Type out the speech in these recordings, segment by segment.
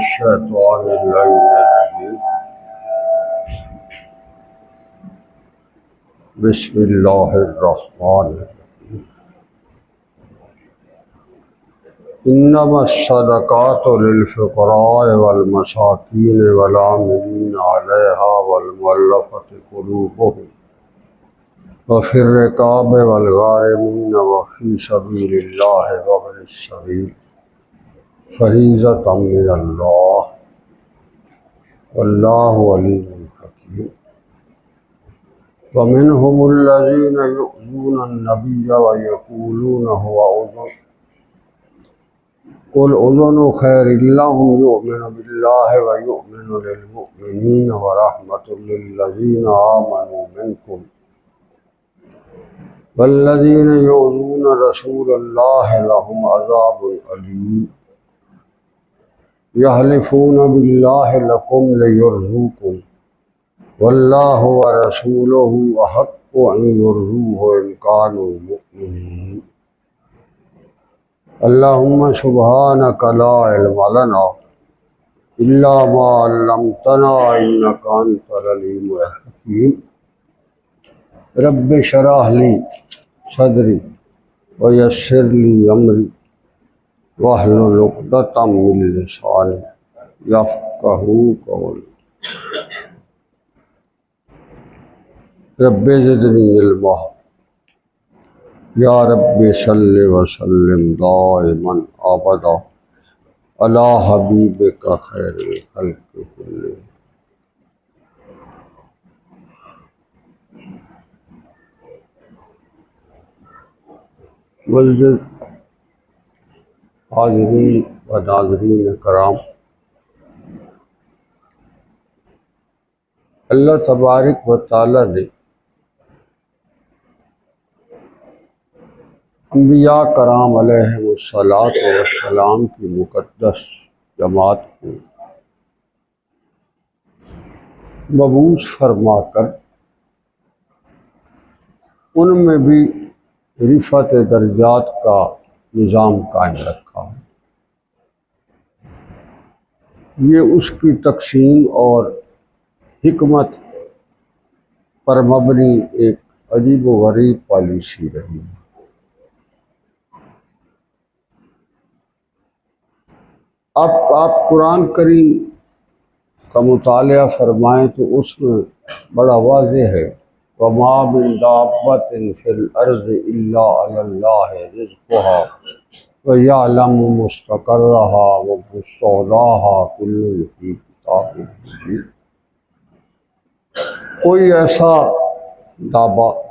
الشیطان اللعین الرجیم بسم اللہ الرحمن الرحیم انما الصدقات للفقراء والمساکین والعاملین علیہا والمؤلفۃ قلوبہم وفی الرقاب والغارمین وفی سبیل اللہ وابن السبیل فریضۃ من اللہ واللہ علیم حکیم ومنهم الذین یؤذون النبی ویقولون هو اذن قل اذن خیر لهم یؤمن باللہ ویؤمن للمؤمنین ورحمۃ للذین آمنوا منکم والذین یؤذون رسول اللہ لهم عذاب علیم یحلفون باللہ لکم لیرضوکم واللہ ورسولہ احق ان یرضوہ ان کانوا مؤمنین اللہم سبحانک لا علم لنا الا ما علمتنا انک انت العلیم الحکیم رب اشرح لی صدری ویسر لی امری واحلل عقدۃ من لسانی یفقہوا قولی رب زدنی علما یا رب صلی وسلم دائما ابدا علی حبیبک خیر الخلق کلہم۔ معزز حاضرین و ناظرین کرام، اللہ تبارک و تعالی نے انبیاء کرام علیہ السلام کی مقدس جماعت کو مبعوث فرما کر ان میں بھی رفعت درجات کا نظام قائم رکھا ہے۔ یہ اس کی تقسیم اور حکمت پر مبنی ایک عجیب و غریب پالیسی رہی ہے۔ آپ قرآن کریم کا مطالعہ فرمائیں تو اس میں بڑا واضح ہے وَمَا مِن دَابَّةٍ فِي الْأَرْضِ إِلَّا عَلَى اللَّهِ رِزْقُهَا وَيَعْلَمُ مُسْتَقَرَّهَا وَمُسْتَوْدَاهَا كُلٌّ فِي كِتَابٍ مُبِينٍ۔ کوئی ایسا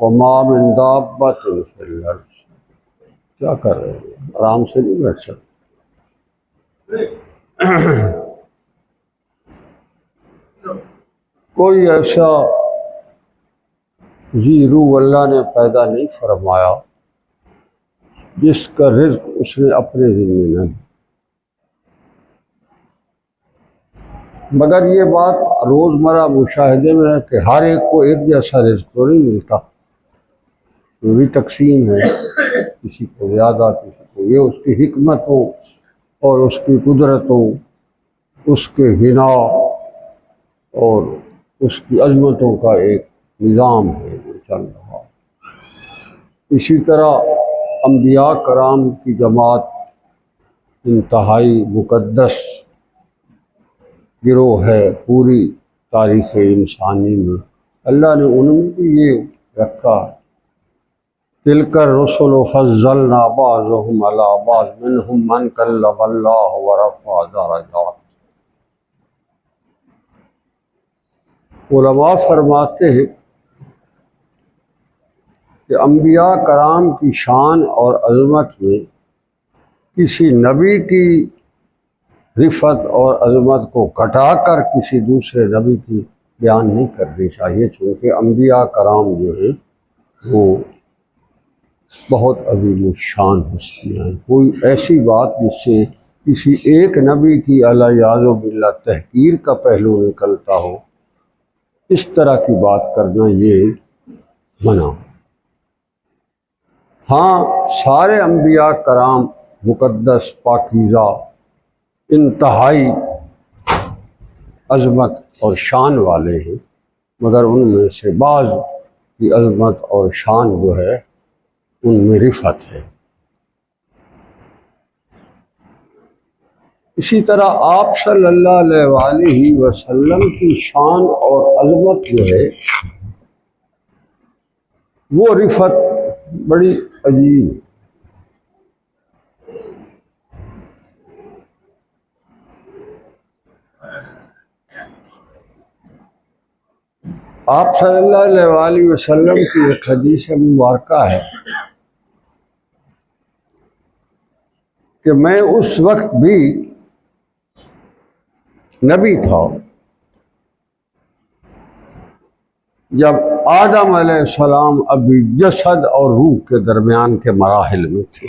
وَمَا مِن دَابَّةٍ فِي الْأَرْضِ، کیا کر رہے ہیں؟ آرام سے نہیں بیٹھ سکتے۔ کوئی ایسا ذی روح اللہ نے پیدا نہیں فرمایا جس کا رزق اس نے اپنے ذمہ نہ لیا، مگر یہ بات روزمرہ مشاہدے میں ہے کہ ہر ایک کو ایک جیسا رزق تو نہیں ملتا، یہ بھی تقسیم ہے، کسی کو زیادہ کسی کو، یہ اس کی حکمتوں اور اس کی قدرتوں، اس کے غنا اور اس کی عظمتوں کا ایک نظام ہے جو چل رہا۔ اسی طرح انبیاء کرام کی جماعت انتہائی مقدس گروہ ہے پوری تاریخ انسانی میں۔ اللہ نے ان میں بھی یہ رکھا تلک الرسل فضلنا بعضهم علی بعض منهم من کلم اللہ ورفع درجات۔ علماء فرماتے ہیں کہ انبیاء کرام کی شان اور عظمت میں کسی نبی کی رفعت اور عظمت کو گھٹا کر کسی دوسرے نبی کی بیان نہیں کرنی چاہیے، چونکہ انبیاء کرام جو ہیں وہ بہت عظیم الشان ہستیاں ہیں۔ کوئی ایسی بات جس سے کسی ایک نبی کی علیہ باللہ تحقیر کا پہلو نکلتا ہو، اس طرح کی بات کرنا یہ منع۔ ہاں، سارے انبیاء کرام مقدس، پاکیزہ، انتہائی عظمت اور شان والے ہیں، مگر ان میں سے بعض کی عظمت اور شان جو ہے ان میں رفعت ہے۔ اسی طرح آپ صلی اللہ علیہ وآلہ وسلم کی شان اور عظمت جو ہے وہ رفعت بڑی عجیب ہے۔ آپ صلی اللہ علیہ وآلہ وسلم کی ایک حدیث مبارکہ ہے کہ میں اس وقت بھی نبی تھا جب آدم علیہ السلام ابھی جسد اور روح کے درمیان کے مراحل میں تھے۔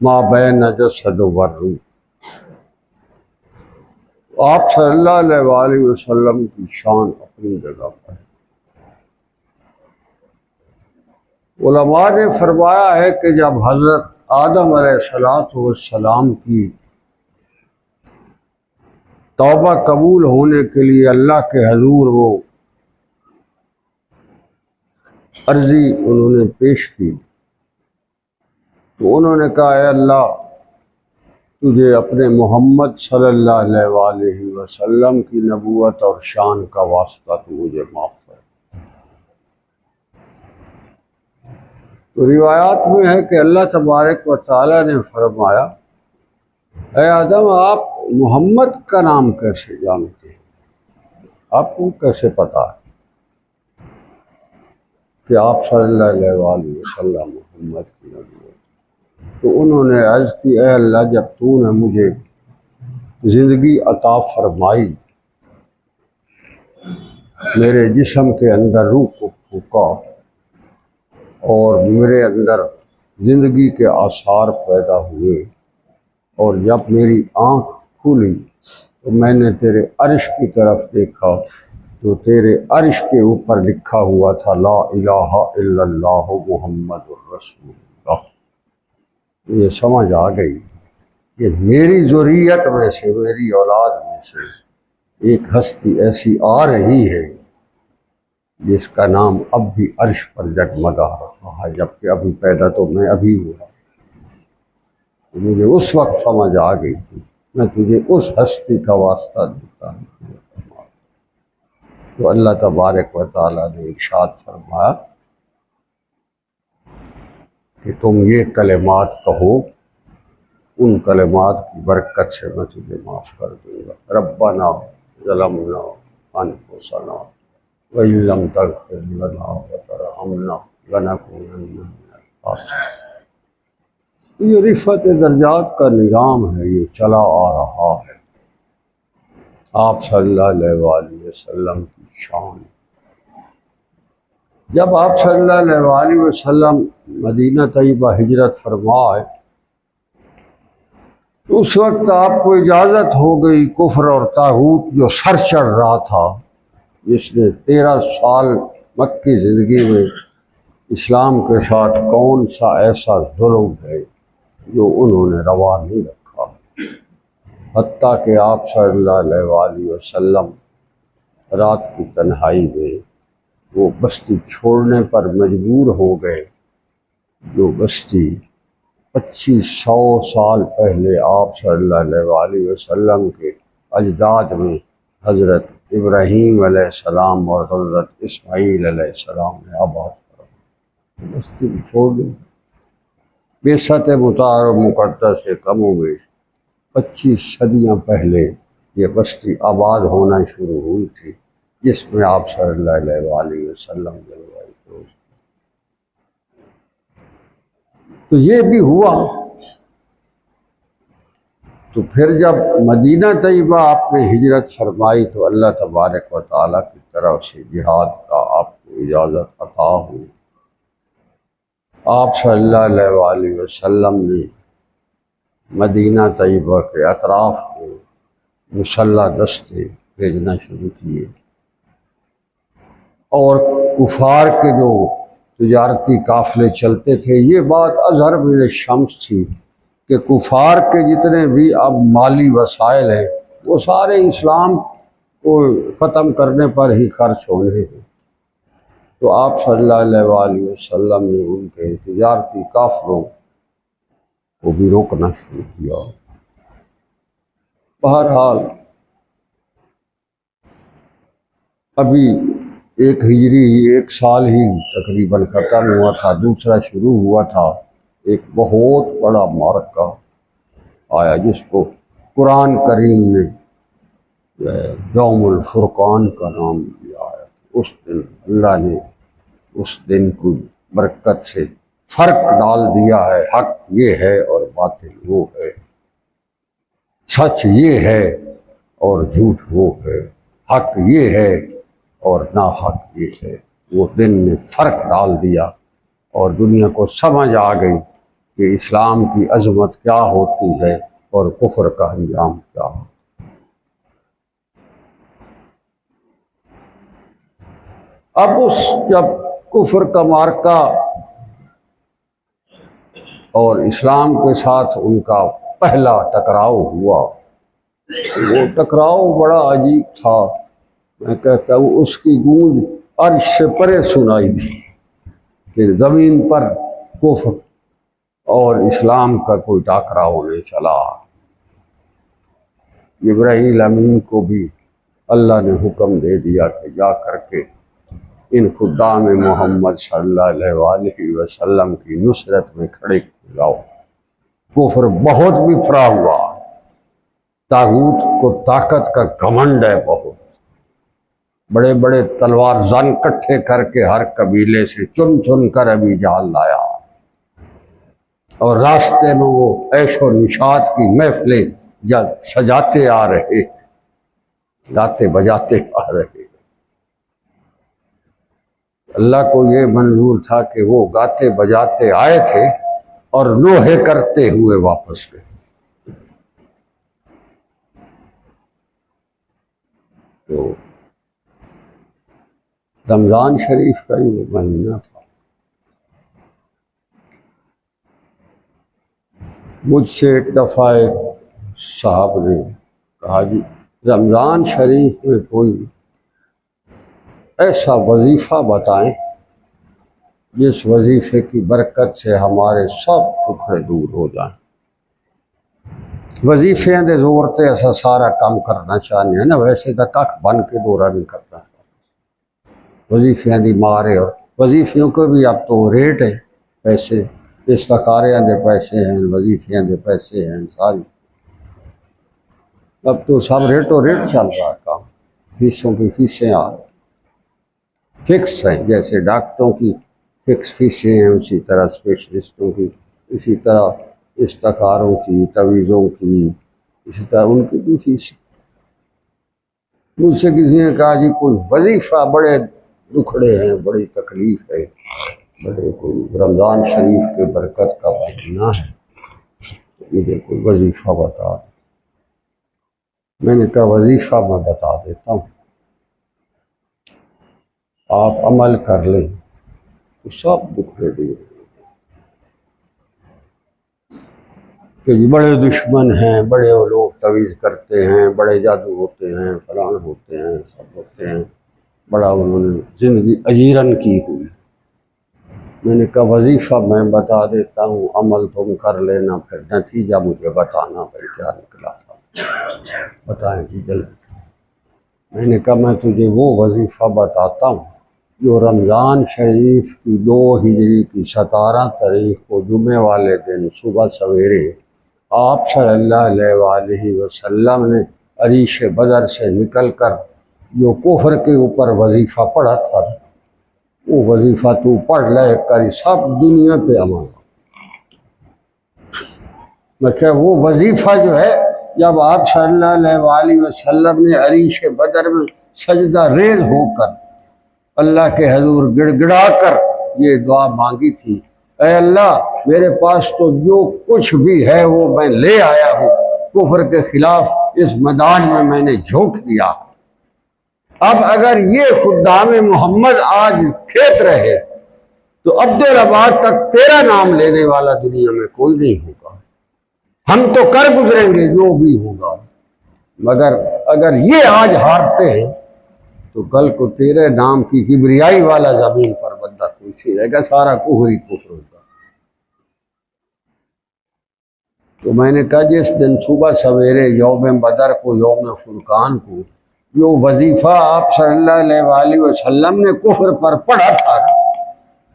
ما بین جسد و روح، آپ صلی اللہ علیہ وآلہ وسلم کی شان اپنی جگہ پر ہے۔ علماء نے فرمایا ہے کہ جب حضرت آدم علیہ السلام کی توبہ قبول ہونے کے لیے اللہ کے حضور وہ عرضی انہوں نے پیش کی تو انہوں نے کہا اے اللہ تجھے اپنے محمد صلی اللہ علیہ وآلہ وسلم کی نبوت اور شان کا واسطہ تو مجھے معاف کر۔ تو روایات میں ہے کہ اللہ تبارک و تعالیٰ نے فرمایا اے آدم آپ محمد کا نام کیسے جانتے ہیں، آپ کو کیسے پتا ہے کہ آپ صلی اللہ علیہ وآلہ وسلم محمد کی نبوت؟ تو انہوں نے عرض کی اے اللہ جب تو نے مجھے زندگی عطا فرمائی، میرے جسم کے اندر روح کو پھونکا اور میرے اندر زندگی کے آثار پیدا ہوئے، اور جب میری آنکھ کھلی تو میں نے تیرے عرش کی طرف دیکھا تو تیرے عرش کے اوپر لکھا ہوا تھا لا الہ الا اللہ محمد الرسول اللہ۔ یہ سمجھ آ گئی کہ میری ذریت میں سے، میری اولاد میں سے ایک ہستی ایسی آ رہی ہے جس کا نام اب بھی عرش پر جگمگا رہا ہے، جبکہ ابھی پیدا تو میں ابھی ہوا۔ مجھے اس وقت سمجھ آ گئی تھی، میں تجھے اس ہستی کا واسطہ دیتا ہوں۔ تو اللہ تبارک و تعالیٰ نے ارشاد فرمایا کہ تم یہ کلمات کہو، ان کلمات کی برکت سے میں تجھے معاف کر دوں گا۔ ربنا ظلمنا انفسنا وَإِن لَّمْ تَغْفِرْ لَنَا وَتَرْحَمْنَا لَنَكُونَنَّ مِنَ الْخَاسِرِينَ۔ یہ رفعت درجات کا نظام ہے، یہ چلا آ رہا ہے۔ آپ صلی اللہ علیہ وآلہ وسلم کی شان، جب آپ صلی اللہ علیہ وآلہ وسلم مدینہ طیبہ ہجرت فرمائے تو اس وقت آپ کو اجازت ہو گئی کفر اور طاغوت جو سر چڑھ رہا تھا، جس نے 13 سال مکی زندگی میں اسلام کے ساتھ کون سا ایسا ظلم ہے جو انہوں نے روا نہیں رکھا، حتیٰ کہ آپ صلی اللہ علیہ وآلہ وسلم رات کی تنہائی میں وہ بستی چھوڑنے پر مجبور ہو گئے جو بستی 2500 سال پہلے آپ صلی اللہ علیہ وآلہ وسلم کے اجداد میں حضرت ابراہیم علیہ السلام اور حضرت اسماعیل علیہ السلام نے آباد کرا، بستی چھوڑ دی۔ بعثت مطہر و مقدس سے کم و بیش 25 صدیاں پہلے یہ بستی آباد ہونا شروع ہوئی تھی، جس میں آپ صلی اللہ علیہ وآلہ وسلم جلوائے تھے۔ تو یہ بھی ہوا۔ تو پھر جب مدینہ طیبہ آپ نے ہجرت فرمائی تو اللہ تبارک و تعالیٰ کی طرف سے جہاد کا آپ کو اجازت عطا ہوئی۔ آپ صلی اللہ علیہ وآلہ وسلم نے مدینہ طیبہ کے اطراف میں مسلح دستے بھیجنا شروع کیے، اور کفار کے جو تجارتی قافلے چلتے تھے۔ یہ بات اظہر بن شمس تھی کہ کفار کے جتنے بھی اب مالی وسائل ہیں وہ سارے اسلام کو ختم کرنے پر ہی خرچ ہونے ہیں۔ تو آپ صلی اللہ علیہ وآلہ وسلم نے ان کے تجارتی قافلوں کو بھی روکنا شروع کیا۔ بہرحال ابھی ایک ہجری ایک سال ہی تقریباً ختم ہوا تھا، دوسرا شروع ہوا تھا۔ ایک بہت بڑا معرکہ آیا جس کو قرآن کریم نے یوم الفرقان کا نام دیا ہے۔ اس دن اللہ نے اس دن کو برکت سے فرق ڈال دیا ہے، حق یہ ہے اور باطل وہ ہے، سچ یہ ہے اور جھوٹ وہ ہے، حق یہ ہے اور ناحق یہ ہے۔ وہ دن نے فرق ڈال دیا اور دنیا کو سمجھ آ گئی کہ اسلام کی عظمت کیا ہوتی ہے اور کفر کا انجام کیا ہوتا ہے۔ اب جب کفر کا معرکہ اور اسلام کے ساتھ ان کا پہلا ٹکراؤ ہوا، وہ ٹکراؤ بڑا عجیب تھا۔ میں کہتا ہوں اس کی گونج عرش سے پرے سنائی دی کہ زمین پر کفر اور اسلام کا کوئی ٹکراؤ ہونے چلا۔ جبرائیل امین کو بھی اللہ نے حکم دے دیا کہ جا کر کے ان خدام محمد صلی اللہ علیہ وآلہ وسلم کی نصرت میں کھڑے ہو جاؤ۔ کفر بہت بکھرا ہوا، طاغوت کو طاقت کا گھمنڈ ہے، بہت بڑے بڑے تلوار زن کٹھے کر کے ہر قبیلے سے چن چن کر ابھی جہل لایا، اور راستے میں وہ عیش و نشاط کی محفلیں سجاتے آ رہے، گاتے بجاتے آ رہے۔ اللہ کو یہ منظور تھا کہ وہ گاتے بجاتے آئے تھے اور نوحے کرتے ہوئے واپس گئے۔ تو رمضان شریف کا ہی وہ مہینہ تھا۔ مجھ سے ایک دفعہ ایک صاحب نے کہا جی رمضان شریف میں کوئی ایسا وظیفہ بتائیں جس وظیفے کی برکت سے ہمارے سب دکھ دور ہو جائیں۔ وظیفے دے زور تے ایسا سارا کام کرنا چاہتے ہیں نا، ویسے تو کھ بن کے دورہ نہیں کرنا۔ وظیفے دی مارے، اور وظیفیوں کو بھی اب تو ریٹ ہے، پیسے استخاریاں دے پیسے ہیں، وظیفیاں دے پیسے ہیں، ساری اب تو سب ریٹو ریٹ چل رہا کام، فیسوں کی فیسیں آ فکس ہیں، جیسے ڈاکٹروں کی فکس فیسیں ہیں اسی طرح اسپیشلسٹوں کی، اسی طرح استخاروں کی، تویزوں کی، اسی طرح ان کی بھی فیس۔ مجھ سے کسی نے کہا جی کوئی وظیفہ، بڑے دکھڑے ہیں، بڑی تکلیف ہے، بڑے کوئی رمضان شریف کے برکت کا مہینہ ہے، مجھے کوئی وظیفہ بتا۔ میں نے کہا وظیفہ میں بتا دیتا ہوں، آپ عمل کر لیں تو سب دکھڑے دور کہ جی بڑے دشمن ہیں، بڑے وہ لوگ تویز کرتے ہیں، بڑے جادو ہوتے ہیں، فلان ہوتے ہیں، سب ہوتے ہیں، بڑا انہوں نے زندگی اجیرن کی ہوئی۔ میں نے کہا وظیفہ میں بتا دیتا ہوں، عمل تم کر لینا، پھر نتیجہ مجھے بتانا بھائی کیا نکلا تھا۔ بتائیں جی جلدی۔ میں نے کہا میں تجھے وہ وظیفہ بتاتا ہوں جو رمضان شریف کی 2 ہجری کی 17 تاریخ کو جمعے والے دن صبح سویرے آپ صلی اللہ علیہ وآلہ وسلم نے عریش بدر سے نکل کر جو کفر کے اوپر وظیفہ پڑھا تھا، وہ وظیفہ تو پڑھ لے کر سب دنیا پہ امان۔ میں کہ وہ وظیفہ جو ہے جب آپ صلی اللہ علیہ وآلہ وسلم نے عریش بدر میں سجدہ ریز ہو کر اللہ کے حضور گڑ گڑا کر یہ دعا مانگی تھی، اے اللہ میرے پاس تو جو کچھ بھی ہے وہ میں لے آیا ہوں، کفر کے خلاف اس میدان میں نے جھونک دیا۔ اب اگر یہ خدام محمد آج کھیت رہے تو عبدالآباد تک تیرا نام لینے والا دنیا میں کوئی نہیں ہوگا، ہم تو کر گزریں گے جو بھی ہوگا، مگر اگر یہ آج ہارتے ہیں تو کل کو تیرے نام کی کبریائی والا زمین پر بندہ کوئی سی رہے گا، سارا کفر ہی کفر ہوگا۔ تو میں نے کہا جس دن صبح سویرے یوم بدر کو، یوم فرقان کو، جو وظیفہ آپ صلی اللہ علیہ وآلہ وسلم نے کفر پر پڑھا تھا،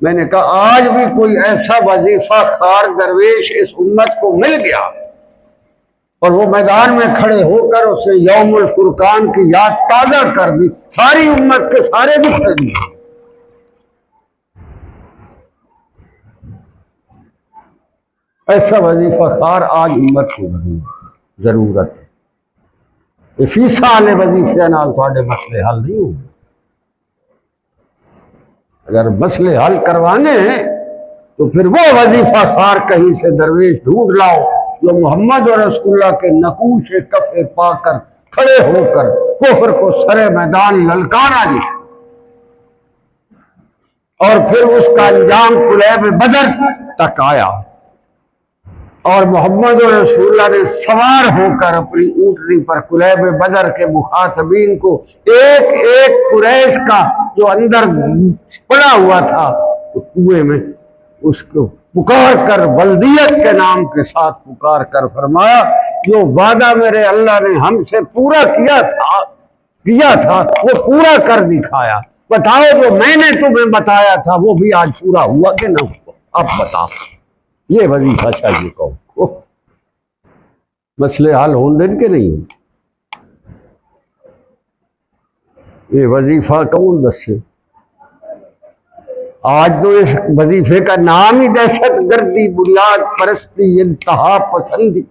میں نے کہا آج بھی کوئی ایسا وظیفہ خار درویش اس امت کو مل گیا اور وہ میدان میں کھڑے ہو کر اسے یوم الفرقان کی یاد تازہ کر دی، ساری امت کے سارے دکھ دیے۔ ایسا وظیفہ خار آج امت کو ضرورت ہے۔ اسی سال وظیفے نال تھوڑے مسئلے حل نہیں ہوں گے۔ اگر مسئلے حل کروانے ہیں تو پھر وہ وظیفہ خار کہیں سے درویش ڈھونڈ لاؤ جو محمد اور رسول اللہ کے نقوش کفے پا کر کھڑے ہو کر کفر کو سرے میدان للکارا دی، اور پھر اس کا انجام کلیب بدر تک آیا، اور محمد اور رسول اللہ نے سوار ہو کر اپنی اونٹنی پر کلیب بدر کے مخاطبین کو ایک ایک قریش کا جو اندر پڑا ہوا تھا کنویں میں، اس کو پکار کر ولدیت کے نام کے ساتھ پکار کر فرمایا جو وعدہ میرے اللہ نے ہم سے پورا کیا تھا وہ پورا کر دکھایا، بتاؤ جو میں نے تمہیں بتایا تھا وہ بھی آج پورا ہوا کہ نہ ہوا، اب بتا۔ یہ وظیفہ چاہیے قوم کو، مسئلے حل ہون دن کے نہیں، یہ وظیفہ کون دسے؟ آج تو اس وظیفے کا نام ہی دہشت گردی، بنیاد پرستی، انتہا پسندی۔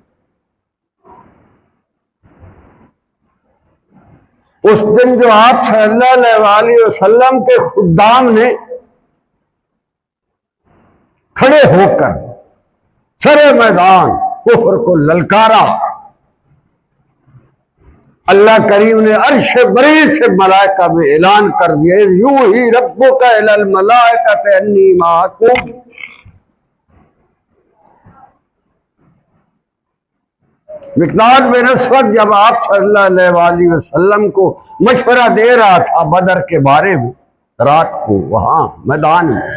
اس دن جو آپ صلی اللہ علیہ وآلہ وسلم کے خدام نے کھڑے ہو کر سرے میدان کفر کو للکارا، اللہ کریم نے عرش بری سے ملائکہ میں اعلان کر دیا یوحی ربک الی الملائکۃ انی معکم۔ مقداد بن اسود جب آپ صلی اللہ علیہ وآلہ وسلم کو مشورہ دے رہا تھا بدر کے بارے میں رات کو وہاں میدان میں،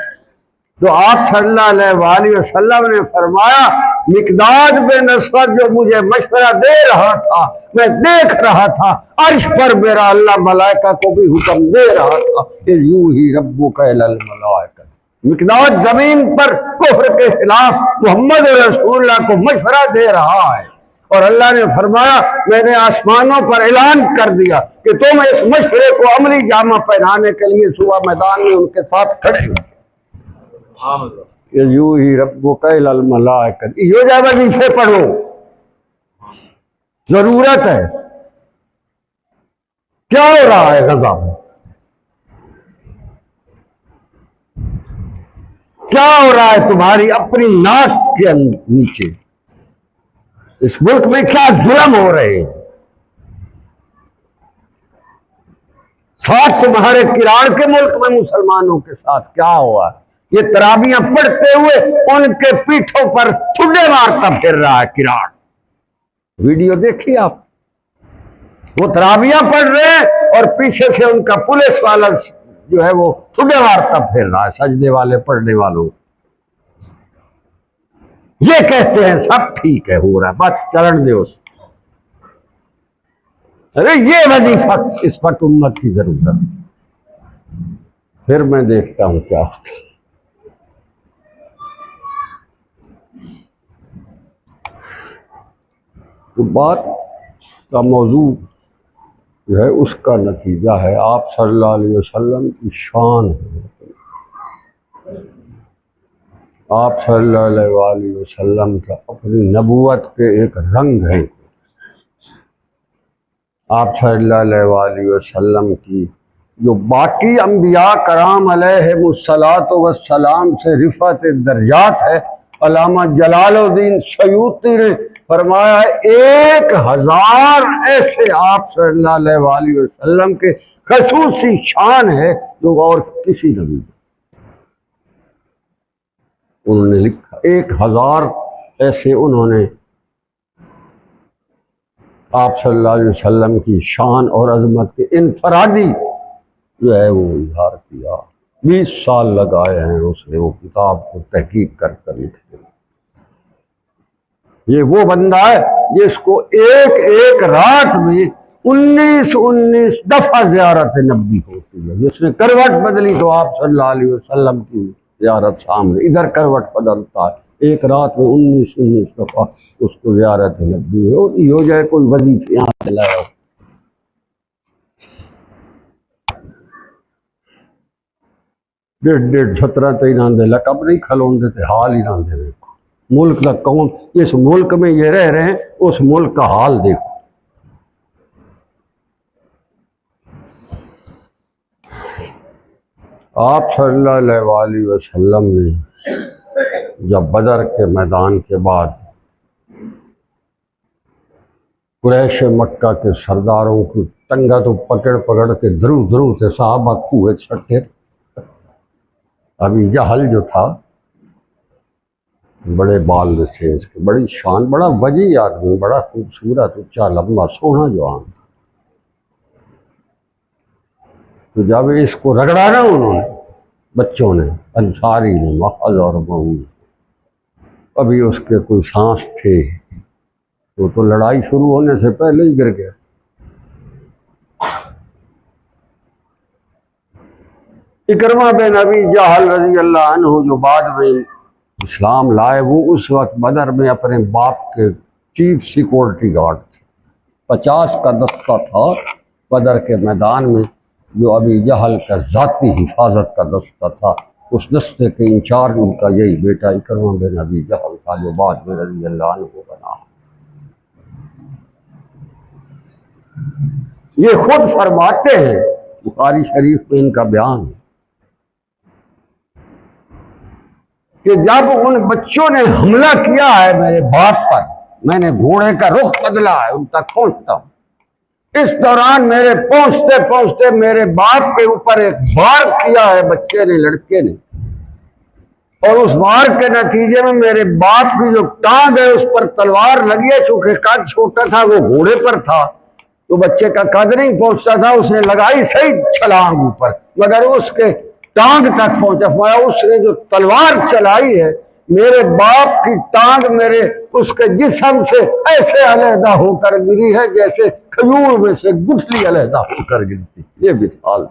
تو آپ صلی اللہ علیہ وآلہ وسلم نے فرمایا مقداد بن اسود جو مجھے مشورہ دے رہا تھا میں دیکھ رہا تھا، عرش پر میرا اللہ ملائکہ کو بھی حکم دے رہا تھا کہ یوحی ربک الی الملائکۃ۔ مقداد زمین پر کفر کے خلاف محمد رسول اللہ کو مشورہ دے رہا ہے، اور اللہ نے فرمایا میں نے آسمانوں پر اعلان کر دیا کہ تم اس مشورے کو عملی جامہ پہنانے کے لیے صبح میدان میں ان کے ساتھ کھڑے ہو۔ یوحی ربک الی الملائکۃ، یہ جو وظیفے پڑھو، ضرورت ہے۔ کیا ہو رہا ہے غزہ میں؟ کیا ہو رہا ہے تمہاری اپنی ناک کے نیچے؟ اس ملک میں کیا ظلم ہو رہے ہیں؟ ساتھ تمہارے کراڑ کے ملک میں مسلمانوں کے ساتھ کیا ہوا؟ یہ تراویحاں پڑھتے ہوئے ان کے پیٹھوں پر ٹھڈے مارتا پھر رہا ہے کراڑ۔ ویڈیو دیکھیے آپ، وہ تراویحاں پڑھ رہے ہیں اور پیچھے سے ان کا پولیس والا جو ہے وہ ٹھڈے مارتا پھر رہا ہے سجدے والے پڑھنے والوں۔ یہ کہتے ہیں سب ٹھیک ہے، ہو رہا ہے، بس چلن دے اس۔ ارے یہ وظیفہ اس وقت امت کی ضرورت ہے۔ پھر میں دیکھتا ہوں کیا ہوتا ہے۔ تو بات کا موضوع جو ہے اس کا نتیجہ ہے آپ صلی اللہ علیہ وسلم کی شان ہے۔ آپ صلی اللہ علیہ وآلہ وسلم کا اپنی نبوت کے ایک رنگ ہے۔ آپ صلی اللہ علیہ وآلہ وسلم کی جو باقی انبیاء کرام علیہم الصلاۃ والسلام سے رفعت درجات ہے، علامہ جلال الدین سیوطی نے فرمایا 1000 ایسے آپ صلی اللہ علیہ وآلہ وسلم کے خصوصی شان ہے جو اور کسی نبی انہوں نے لکھا 1000 ایسے انہوں نے آپ صلی اللہ علیہ وسلم کی شان اور عظمت کے انفرادی جو ہے وہ اظہار کیا. 20 سال لگائے ہیں اس نے وہ کتاب کو تحقیق کر کر لکھنے. یہ وہ بندہ ہے جس کو ایک رات میں 19 دفعہ زیارت نبی ہوتی ہے. جس نے کروٹ بدلی تو آپ صلی اللہ علیہ وسلم کی زیارت سامنے، ادھر کروٹ بدلتا ہے. ایک رات میں 19 دفعہ اس کو زیارت نبی ہو جائے. کوئی وظیفے یہاں پہ لایا 17 تین دے لقب نہیں کھلون دیتے، حال ہی نہ دے. ملک کا کون اس ملک میں یہ رہ رہے ہیں، اس ملک کا حال دیکھو. آپ صلی اللہ علیہ وآلہ وسلم نے جب بدر کے میدان کے بعد قریش مکہ کے سرداروں کی ٹنگا تو پکڑ کے درو تھے صحابہ کوئے چھٹے. ابھی جہل جو تھا بڑے بال سے اس کے، بڑی شان، بڑا وجیح آدمی، بڑا خوبصورت، اونچا لمبا سونا جوان تھا. تو جب اس کو رگڑا نا انہوں نے، بچوں نے، انصاری نے، محض اور معمول، ابھی اس کے کوئی سانس تھے تو لڑائی شروع ہونے سے پہلے ہی گر گیا. اکرمہ بن ابی جہل رضی اللہ عنہ جو بعد میں اسلام لائے، وہ اس وقت بدر میں اپنے باپ کے چیف سیکورٹی گارڈ تھے. 50 کا دستہ تھا بدر کے میدان میں، جو ابی جہل کا ذاتی حفاظت کا دستہ تھا. اس دستے کے انچارج ان کا یہی بیٹا اکرمہ بن ابی جہل تھا، جو بعد میں رضی اللہ عنہ بنا. یہ خود فرماتے ہیں، بخاری شریف میں ان کا بیان ہے کہ جب ان بچوں نے حملہ کیا ہے میرے باپ پر، میں نے گھوڑے کا رخ بدلا ہے ان تک پہنچتا ہوں. اس دوران میرے پہنچتے میرے باپ کے اوپر ایک وار کیا ہے بچے نے، لڑکے نے، اور اس وار کے نتیجے میں میرے باپ کی جو ٹانگ ہے اس پر تلوار لگی ہے. چونکہ قد چھوٹا تھا، وہ گھوڑے پر تھا تو بچے کا قد نہیں پہنچتا تھا. اس نے لگائی صحیح چھلانگ اوپر، مگر اس کے ٹانگ تک پہنچا. اس نے جو تلوار چلائی ہے، میرے باپ کی ٹانگ میرے اس کے جسم سے ایسے علیحدہ ہو کر گری ہے جیسے کھجور میں سے گٹھلی علیحدہ ہو کر گرتی. یہ مثال،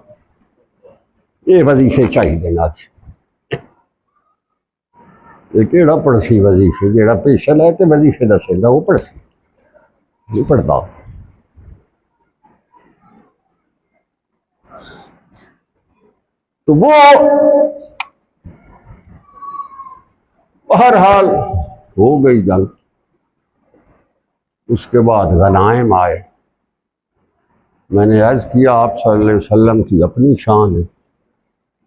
یہ وظیفے چاہیے دینا. یہ کیڑا پڑسی وظیفے جیڑا پیسہ لائے تے وظیفے دسے گا، وہ پڑسی نہیں پڑھتا. تو وہ بہرحال ہو گئی جنگ. اس کے بعد غنائم آئے. میں نے عرض کیا آپ صلی اللہ علیہ وسلم کی اپنی شان ہے.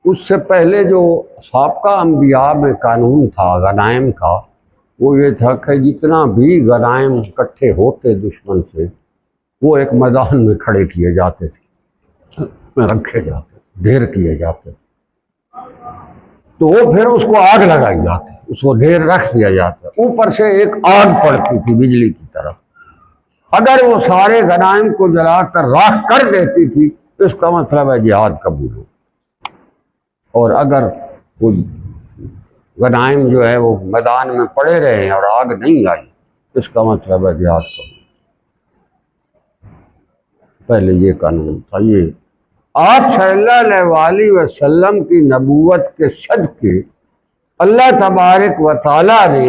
اس سے پہلے جو سابقہ انبیاء میں قانون تھا غنائم کا، وہ یہ تھا کہ جتنا بھی غنائم اکٹھے ہوتے دشمن سے، وہ ایک میدان میں کھڑے کیے جاتے تھے، میں رکھے جاتے، ڈھیر کیے جاتے. تو وہ پھر اس کو آگ لگائی جاتی، اس کو ڈھیر رکھ دیا جاتا. اوپر سے ایک آگ پڑتی تھی بجلی کی طرح. اگر وہ سارے غنائم کو جلا کر راکھ کر دیتی تھی، اس کا مطلب ہے جہاد قبول ہو. اور اگر وہ غنائم جو ہے وہ میدان میں پڑے رہے ہیں اور آگ نہیں آئی، اس کا مطلب ہے جہاد قبول. پہلے یہ قانون تھا. یہ آپ صلی اللہ علیہ وآلہ وسلم کی نبوت کے صدقے اللہ تبارک و تعالیٰ نے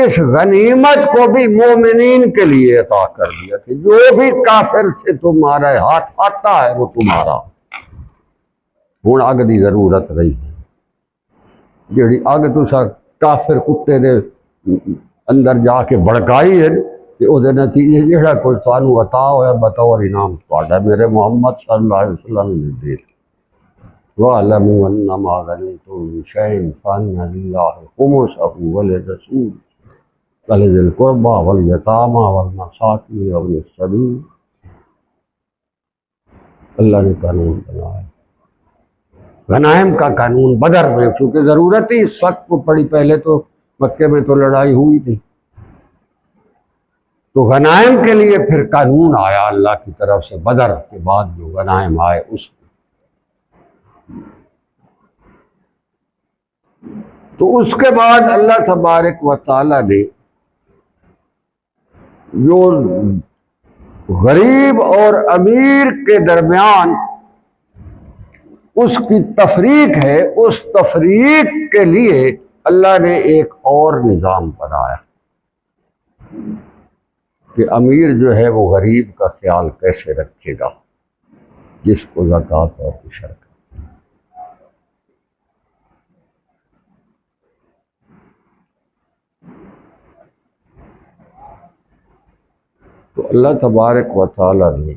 اس غنیمت کو بھی مومنین کے لیے عطا کر دیا کہ جو بھی کافر سے تمہارا ہاتھ آتا ہے وہ تمہارا. ہوں اگ دی ضرورت رہی ہے، جیڑی اگ تسا کافر کتے دے اندر جا کے بڑکائی ہے کہ وہ نتیجے جہاں کوئی سانو عطا ہوا بطور انعام تھوڑا میرے محمد صلی اللہ علیہ وسلم نے دے. وَاعْلَمُوا أَنَّمَا غَنِمْتُم مِّن شَيْءٍ فَأَنَّ لِلَّهِ خُمُسَهُ وَلِلرَّسُولِ وَلِذِي الْقُرْبَىٰ وَالْيَتَامَىٰ وَالْمَسَاكِينِ وَابْنِ السَّبِيلِ. اللہ نے قانون بنایا. غنائم کا قانون بدر میں، چونکہ ضرورت ہی اس وقت کو پڑی، پہلے تو مکے میں تو لڑائی ہوئی تھی، تو غنائم کے لیے پھر قانون آیا اللہ کی طرف سے، بدر کے بعد جو غنائم آئے اس میں۔ تو اس کے بعد اللہ تبارک و تعالی نے جو غریب اور امیر کے درمیان اس کی تفریق ہے، اس تفریق کے لیے اللہ نے ایک اور نظام بنایا کہ امیر جو ہے وہ غریب کا خیال کیسے رکھے گا جس کو زکوٰۃ اور عشر کا۔ تو اللہ تبارک و تعالی نے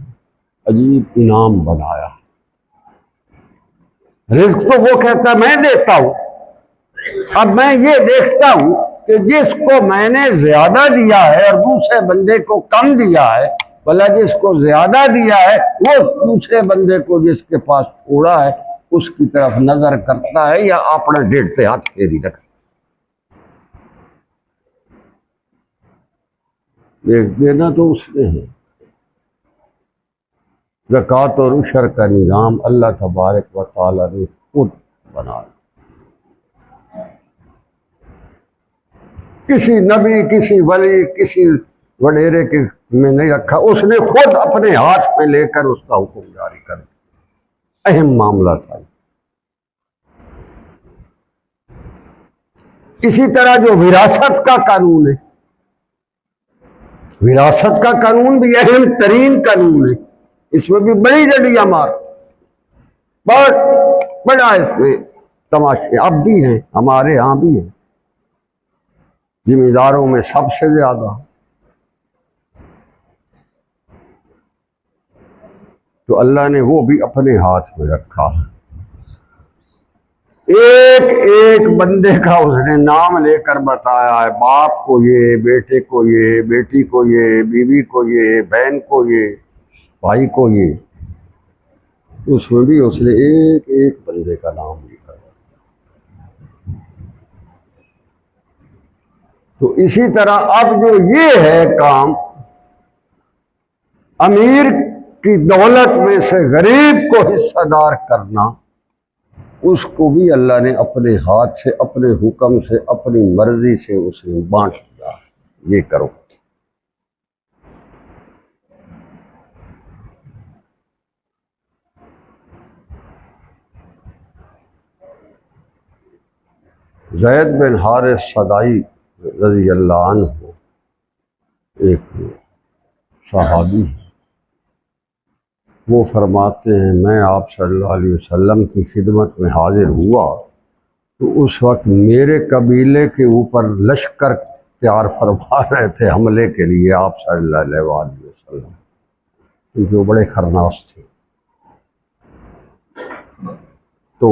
عجیب انعام بنایا۔ رزق تو وہ کہتا ہے میں دیتا ہوں، اب میں یہ دیکھتا ہوں کہ جس کو میں نے زیادہ دیا ہے اور دوسرے بندے کو کم دیا ہے، بھلا جس کو زیادہ دیا ہے وہ دوسرے بندے کو جس کے پاس تھوڑا ہے اس کی طرف نظر کرتا ہے یا اپنا ڈیڑھتے ہاتھ پھیری رکھتا ہے؟ دینا تو اس نے ہے۔ زکوٰۃ اور عشر کا نظام اللہ تبارک و تعالی نے خود بنایا، کسی نبی، کسی ولی، کسی وڈیرے کے میں نہیں رکھا، اس نے خود اپنے ہاتھ میں لے کر اس کا حکم جاری کر دیا۔ اہم معاملہ تھا۔ اسی طرح جو وراثت کا قانون ہے، وراثت کا قانون بھی اہم ترین قانون ہے، اس میں بھی بڑی ڈڈیاں مار، بہت بڑا اس میں تماشے اب بھی ہیں، ہمارے ہاں بھی ہیں، ذمہ داروں میں سب سے زیادہ۔ تو اللہ نے وہ بھی اپنے ہاتھ میں رکھا، ایک ایک بندے کا اس نے نام لے کر بتایا ہے، باپ کو یہ، بیٹے کو یہ، بیٹی کو یہ، بیوی کو یہ، بہن کو یہ، بھائی کو یہ، اس میں بھی اس نے ایک ایک بندے کا نام لکھا۔ تو اسی طرح اب جو یہ ہے کام، امیر کی دولت میں سے غریب کو حصہ دار کرنا، اس کو بھی اللہ نے اپنے ہاتھ سے، اپنے حکم سے، اپنی مرضی سے اس نے بانٹ دیا، یہ کرو۔ زید بن حارث صدائی رضی اللہ عنہ ایک صحابی، وہ فرماتے ہیں میں آپ صلی اللہ علیہ وسلم کی خدمت میں حاضر ہوا تو اس وقت میرے قبیلے کے اوپر لشکر تیار فرما رہے تھے حملے کے لیے آپ صلی اللہ علیہ وسلم، کیونکہ وہ بڑے خرناس تھے۔ تو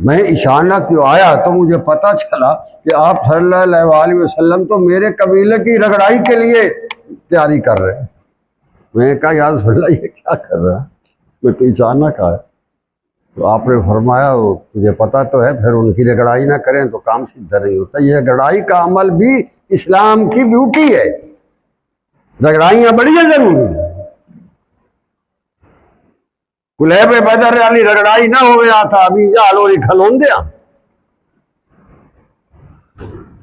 میں اچانک جو آیا تو مجھے پتہ چلا کہ آپ صلی اللہ علیہ وسلم تو میرے قبیلے کی رگڑائی کے لیے تیاری کر رہے ہیں۔ میں نے کہا یا رسول اللہ یہ کیا کر رہا ہے، میں تو اچانک آیا۔ تو آپ نے فرمایا تجھے پتہ تو ہے پھر ان کی رگڑائی نہ کریں تو کام سیدھا نہیں ہوتا۔ یہ رگڑائی کا عمل بھی اسلام کی بیوٹی ہے، رگڑائیاں بڑی ضروری ہیں۔ کلیب بدر علی رگڑائی نہ ہو گیا تھا ابھی جالوری کھلون دیا،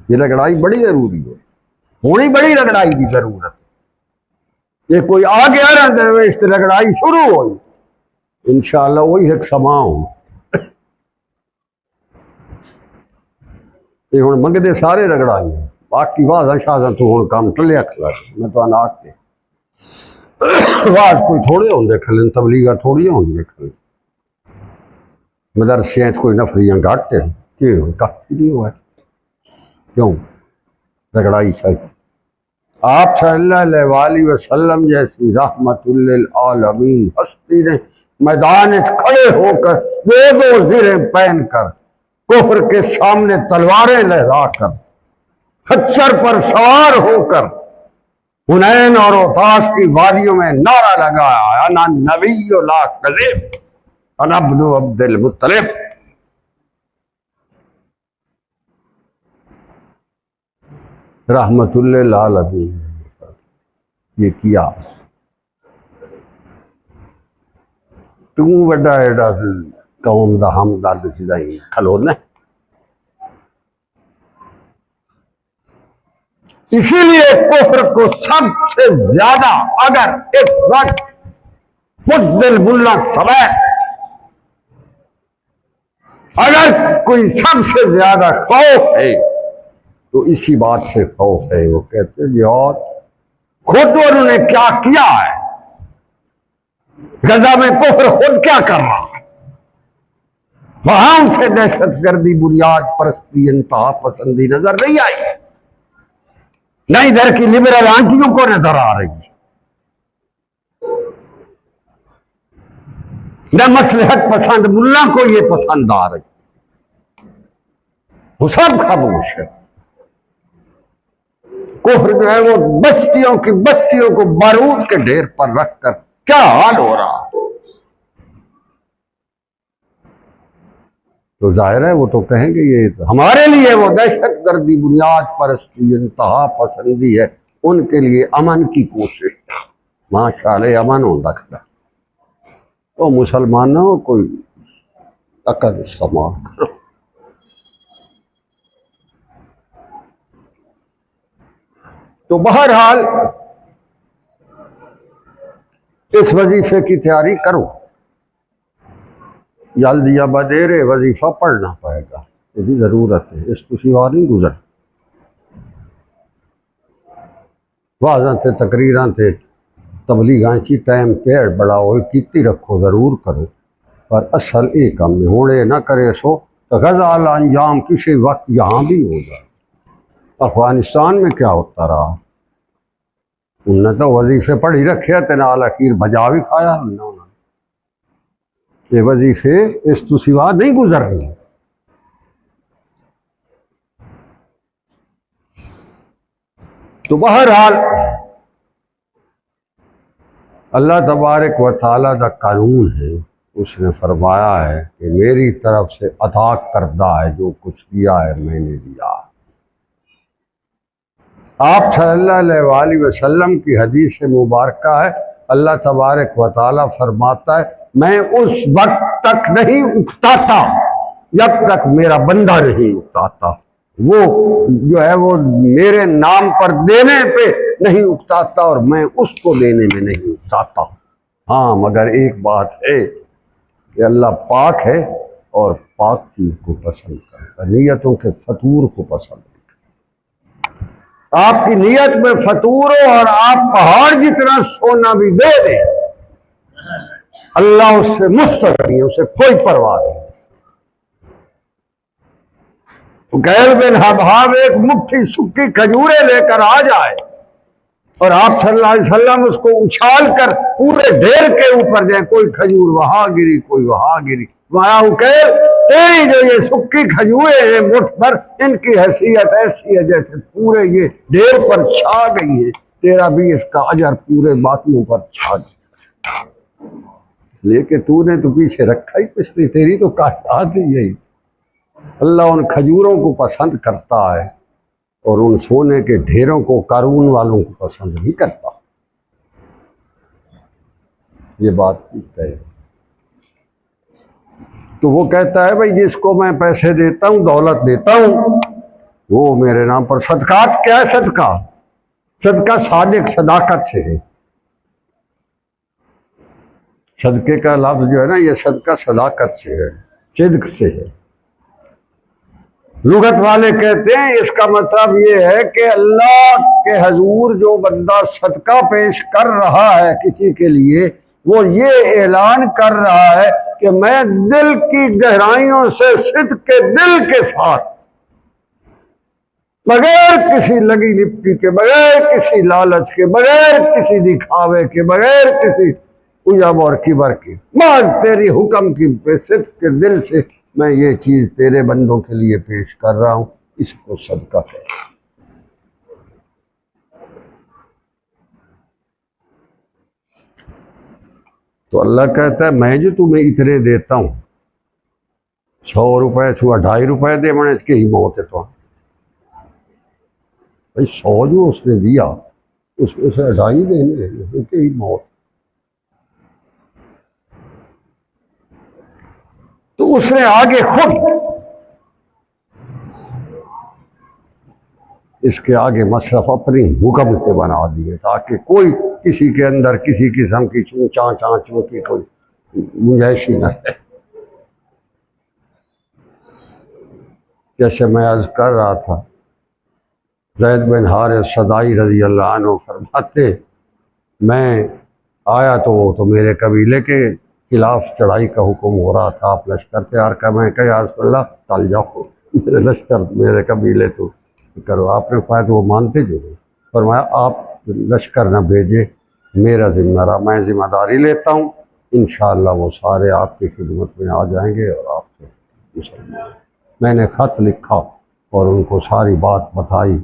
یہ رگڑائی بڑی ضروری ہے، ہونی بڑی رگڑائی کی ضرورت۔ یہ کوئی آ گیا نا درویش رگڑائی شروع ہوئی، انشاءاللہ وہی ایک سما ہوں۔ یہ ہوں منگتے سارے رگڑائی ہیں، باقی واضح شاہ تو ہوں کام ٹلیا کھلا میں تو اناک کے واز کوئی تھوڑے ہوندے کھلن، تبلیغہ تھوڑی ہوندے کھلن، مدرسیاں کوئی نفریاں گھاٹے کہ کافی نہیں ہوا ہے، کیوں رگڑائی چاہیے۔ آپ صلی اللہ علیہ وسلم جیسی رحمت للعالمین ہستی نے میدان کھڑے ہو کر دو زریں پہن کر کفر کے سامنے تلواریں لہرا کر خچر پر سوار ہو کر حنین اور اوطاس کی وادیوں میں نعرہ لگایا انا نبی لا کذب انا ابن عبد المطلب، رحمت للعالمین یہ کیا. تو وڈا ایڈا قوم دا ہمدرد کھدائی کھلونا. اسی لیے کفر کو سب سے زیادہ اگر اس وقت بزدل ملا سمیت اگر کوئی سب سے زیادہ خوف ہے تو اسی بات سے خوف ہے. وہ کہتے ہیں یار خود انہوں نے کیا کیا ہے. غزہ میں کفر خود کیا کر رہا ہے. وہاں سے دہشت گردی بنیاد پرستی انتہا پسندی نظر نہیں آئی. نہ ادھر کی لبرل آنٹیوں کو نظر آ رہی ہے، نہ مصلحت پسند ملا کو یہ پسند آ رہی. وہ سب خاموش ہے. کفر جو ہے وہ بستیوں کو بارود کے ڈھیر پر رکھ کر کیا حال ہو رہا. تو ظاہر ہے وہ تو کہیں گے یہ ہمارے لیے وہ دہشت گردی بنیاد پرستی انتہا پسندی ہے، ان کے لیے امن کی کوشش. ماشاءاللہ امن ہوتا کھڑا. وہ مسلمانوں کوئی عقل استعمال کرو. تو بہرحال اس وظیفے کی تیاری کرو. جلدی یا بدیرے وظیفہ پڑھنا پڑے گا، یہ بھی ضرورت ہے. اس تو سوا نہیں گزر. واضح تھے تقریراں تھے تبلیغاں کی ٹائم پیڑ بڑا ہوئے کیتی رکھو ضرور کرو، پر اصل ایک کام میں ہوڑے نہ کرے سو تو غزال انجام کسی وقت یہاں بھی ہو جائے. افغانستان میں کیا ہوتا رہا، انہوں نے تو وظیفے پڑھی رکھے تھے نال اخیر بجا بھی کھایا. انہوں نے یہ وظیفے اس تو سوا نہیں گزر رہی. تو بہرحال اللہ تبارک و تعالیٰ کا قانون ہے. اس نے فرمایا ہے کہ میری طرف سے عطا کردہ ہے جو کچھ کیا ہے میں نے دیا. آپ صلی اللہ علیہ وآلہ وسلم کی حدیث مبارکہ ہے اللہ تبارک و تعالیٰ فرماتا ہے میں اس وقت تک نہیں اکتاتا جب تک میرا بندہ نہیں اکتاتا. وہ جو ہے وہ میرے نام پر دینے پہ نہیں اکتاتا اور میں اس کو لینے میں نہیں اکتاتا. ہاں مگر ایک بات ہے کہ اللہ پاک ہے اور پاک چیز کو پسند کرتا ہے، نیتوں کے فطور کو پسند کرتا. آپ کی نیت میں فطور ہو اور آپ پہاڑ جتنا سونا بھی دے دیں اللہ اس سے مستغنی ہے، اسے کوئی پرواہ نہیں. غیر بن حباب ایک مٹھی سکی کھجورے لے کر آ جائے اور آپ صلی اللہ علیہ وسلم اس کو اچھال کر پورے ڈھیر کے اوپر جائے، کوئی کھجور وہاں گری کوئی وہاں گری. وہاں تیری جو یہ سکی کھجورے ہیں مٹھ پر ان کی حیثیت ایسی ہے جیسے پورے یہ ڈھیر پر چھا گئی ہے، تیرا بھی اس کا اجر پورے باقیوں پر چھا گیا. اس لیے کہ تو نے تو پیچھے رکھا ہی کچھ نہیں، تیری تو کائنات ہی یہی. اللہ ان کھجوروں کو پسند کرتا ہے اور ان سونے کے ڈھیروں کو قارون والوں کو پسند نہیں کرتا. یہ بات ہے. تو وہ کہتا ہے بھائی جس کو میں پیسے دیتا ہوں دولت دیتا ہوں وہ میرے نام پر صدقات. کیا ہے صدقہ؟ صدقہ صادق صداقت سے ہے. صدقے کا لفظ جو ہے نا یہ صدقہ صداقت سے ہے، صدق سے ہے. لغت والے کہتے ہیں اس کا مطلب یہ ہے کہ اللہ کے حضور جو بندہ صدقہ پیش کر رہا ہے کسی کے لیے وہ یہ اعلان کر رہا ہے کہ میں دل کی گہرائیوں سے صدق کے دل کے ساتھ بغیر کسی لگی لپٹی کے، بغیر کسی لالچ کے، بغیر کسی دکھاوے کے، بغیر کسی عجب اور کبر کے، محض تیری حکم کی صدق کے دل سے میں یہ چیز تیرے بندوں کے لیے پیش کر رہا ہوں، اس کو صدقہ ہے. تو اللہ کہتا ہے میں جو تمہیں اتنے دیتا ہوں 100 روپے چھوا 2.5 روپے دے من اس کے ہی موت ہے. تو بھائی 100 جو اس نے دیا اس میں سے 2.5 دینے ہیں کہ ہی موت. تو اس نے آگے خود اس کے آگے مصرف اپنی حکم کے بنا دیے تاکہ کوئی کسی کے اندر کسی قسم کی چوں کی کوئی گنجائش ہی نہ ہے. جیسے میں عرض کر رہا تھا، زید بن حارث صدائی رضی اللہ عنہ فرماتے میں آیا تو وہ تو میرے قبیلے کے خلاف چڑھائی کا حکم ہو رہا تھا، آپ لشکر تیار کر. میں کہ یا رسول اللہ ٹل جاؤ، میرے لشکر میرے قبیلے تو کرو. آپ نے فرمایا تو وہ مانتے جو نہیں. فرمایا آپ لشکر نہ بھیجے، میرا ذمہ رہا، میں ذمہ داری لیتا ہوں، انشاءاللہ وہ سارے آپ کی خدمت میں آ جائیں گے اور آپ سے مسلمان. میں نے خط لکھا اور ان کو ساری بات بتائی.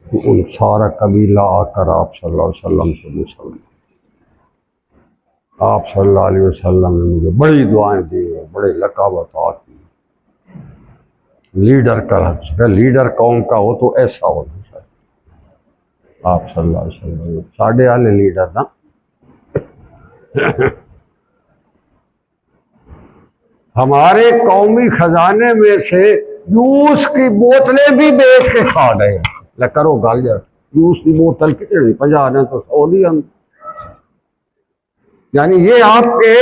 ان سارا قبیلہ آ کر آپ صلی اللہ علیہ وسلم سے مسلمان. آپ صلی اللہ علیہ وسلم نے مجھے بڑی دعائیں دی اور بڑے لقبات کی. لیڈر کا لیڈر قوم کا ہو تو ایسا ہونا چاہیے. آپ صلی اللہ علیہ وسلم ساڑھے والے لیڈر نا. ہمارے قومی خزانے میں سے جوس کی بوتلیں بھی بیچ کے کھا گئے. کرو گال یار، جوس کی بوتل کتنے 50 نے تو 100 دیا. یعنی یہ آپ کے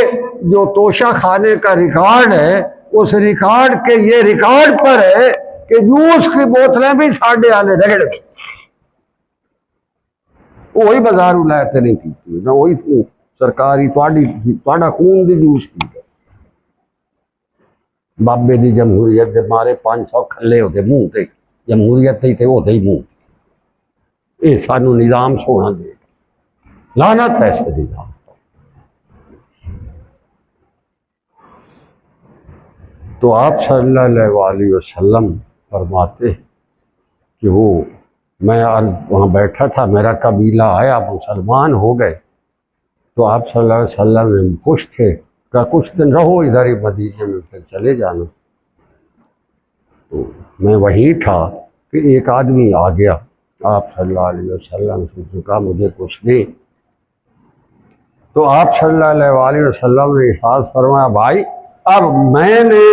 جو توشہ خانے کا ریکارڈ ہے، اس ریکارڈ کے یہ ریکارڈ پر ہے کہ جوس کی بوتلیں بھی ساڑھے والے رگڑ گئے. وہی بازار ولایت نہیں کی نہ وہی سرکاری تھوڑا خون دی جوس کی. بابے دی جمہوریت دے مارے 500 کھلے ہوتے منہ تے، جمہوریت ہی تے ہوتے ہی منہ. یہ سانو نظام سونا دے گا، لعنت ایسے نظام. تو آپ صلی اللہ علیہ وسلم فرماتے کہ وہ میں وہاں بیٹھا تھا، میرا قبیلہ آیا، مسلمان ہو گئے. تو آپ صلی اللہ علیہ وسلم نے خوش تھے کہ کچھ دن رہو ادھر ہی مدینے میں پھر چلے جانا. تو میں وہیں تھا کہ ایک آدمی آ گیا. آپ صلی اللہ علیہ وسلم سے کہا مجھے کچھ دے. تو آپ صلی اللہ علیہ وسلم نے ارشاد فرمایا بھائی اب میں نے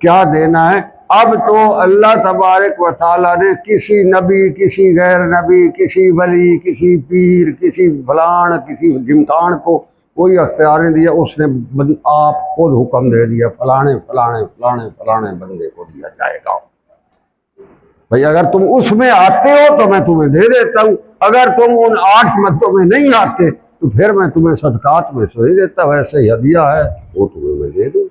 کیا دینا ہے؟ اب تو اللہ تبارک و تعالیٰ نے کسی نبی، کسی غیر نبی، کسی ولی، کسی پیر، کسی فلان، کسی جمکان کو کوئی اختیار نہیں دیا. اس نے آپ خود حکم دے دیا فلانے فلانے فلانے فلانے بندے کو دیا جائے گا. بھائی اگر تم اس میں آتے ہو تو میں تمہیں دے دیتا ہوں، اگر تم ان 8 مدوں میں نہیں آتے تو پھر میں تمہیں صدقات میں سے نہیں دیتا، ویسے ہی ہدیہ ہے وہ تمہیں میں دے دوں.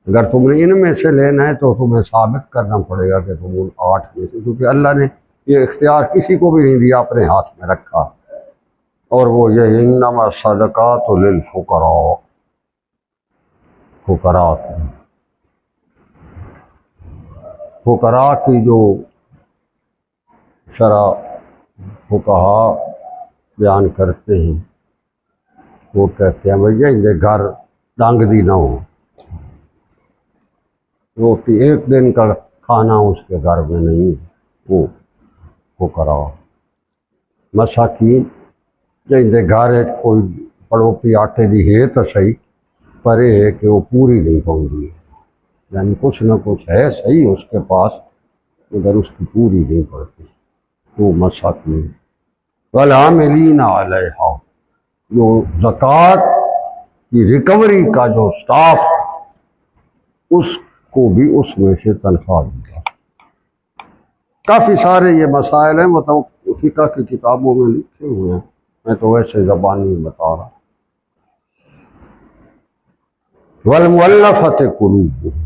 اگر تم نے ان میں سے لینا ہے تو تمہیں ثابت کرنا پڑے گا کہ تم ان 8 میں سے، کیونکہ اللہ نے یہ اختیار کسی کو بھی نہیں دیا، اپنے ہاتھ میں رکھا. اور وہ یہ انما الصدقات للفقراء، فقراء کی جو شرح فقہا بیان کرتے ہیں وہ کہتے ہیں بھیا ان کے گھر ڈانگ دی نہ ہو، روٹی ایک دن کا کھانا اس کے گھر میں نہیں ہے، وہ فقراء. مساکین جن کے گھر کوئی پڑوپی آٹے دی ہے تو صحیح، پر یہ ہے کہ وہ پوری نہیں پاؤں، یعنی کچھ نہ کچھ ہے صحیح اس کے پاس مگر اس کی پوری نہیں پڑتی. تو مساکین والعاملین علیہا، جو زکوٰۃ کی ریکوری کا جو سٹاف ہے اس کو بھی اس میں سے تنخواہ دیا. کافی سارے یہ مسائل ہیں، مطلب فقہ کی کتابوں میں لکھے ہوئے ہیں، میں تو ویسے زبانی بتا رہا. والمؤلفۃ قلوبہم،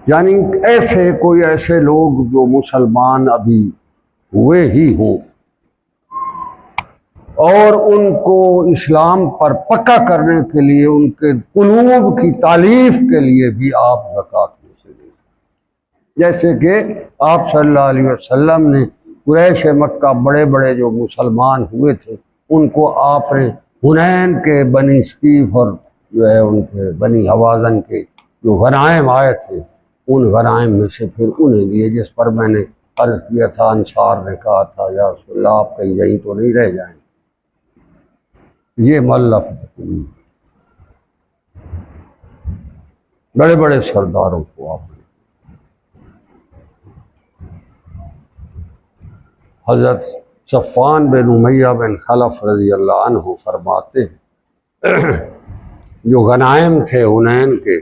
یعنی ایسے لوگ جو مسلمان ابھی ہوئے ہی ہوں اور ان کو اسلام پر پکا کرنے کے لیے ان کے قلوب کی تالیف کے لیے بھی آپ زکوٰۃ میں سے دیں. جیسے کہ آپ صلی اللہ علیہ وسلم نے قریش مکہ بڑے بڑے جو مسلمان ہوئے تھے ان کو آپ نے حنین کے بنی ثقیف اور جو ہے ان کے بنی حوازن کے جو غنائم آئے تھے ان غنائم میں سے پھر انہیں دیے، جس پر میں نے عرض کیا تھا، انصار نے کہا تھا یا رسول اللہ آپ کہیں یہیں تو نہیں رہ جائیں؟ یہ ملف بڑے بڑے سرداروں کو آپ نے، حضرت صفوان بن امیہ بن خلف رضی اللہ عنہ فرماتے ہیں جو غنائم تھے حنین کے،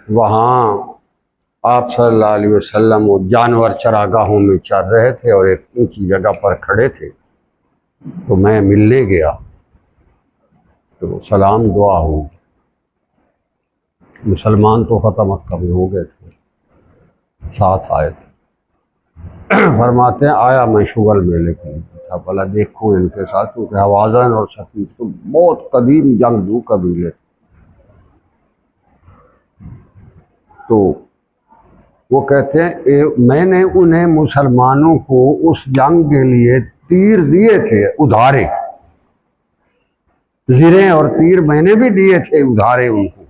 وہاں آپ صلی اللہ علیہ وسلم وہ جانور چراگاہوں میں چر رہے تھے اور ایک اونچی جگہ پر کھڑے تھے، تو میں ملنے گیا تو سلام دعا ہوئی۔ مسلمان تو ختم مکہ میں ہو گئے تھے، ساتھ آئے تھے۔ فرماتے ہیں آیا میں شغل میلے کے لیے تھا، بھلا دیکھوں ان کے ساتھ، کیونکہ حوازن اور ثقیف تو بہت قدیم جنگجو قبیلے تھے۔ تو وہ کہتے ہیں میں نے انہیں مسلمانوں کو اس جنگ کے لیے تیر دیے تھے ادھارے، زریں اور تیر میں نے بھی دیے تھے ادھارے ان کو۔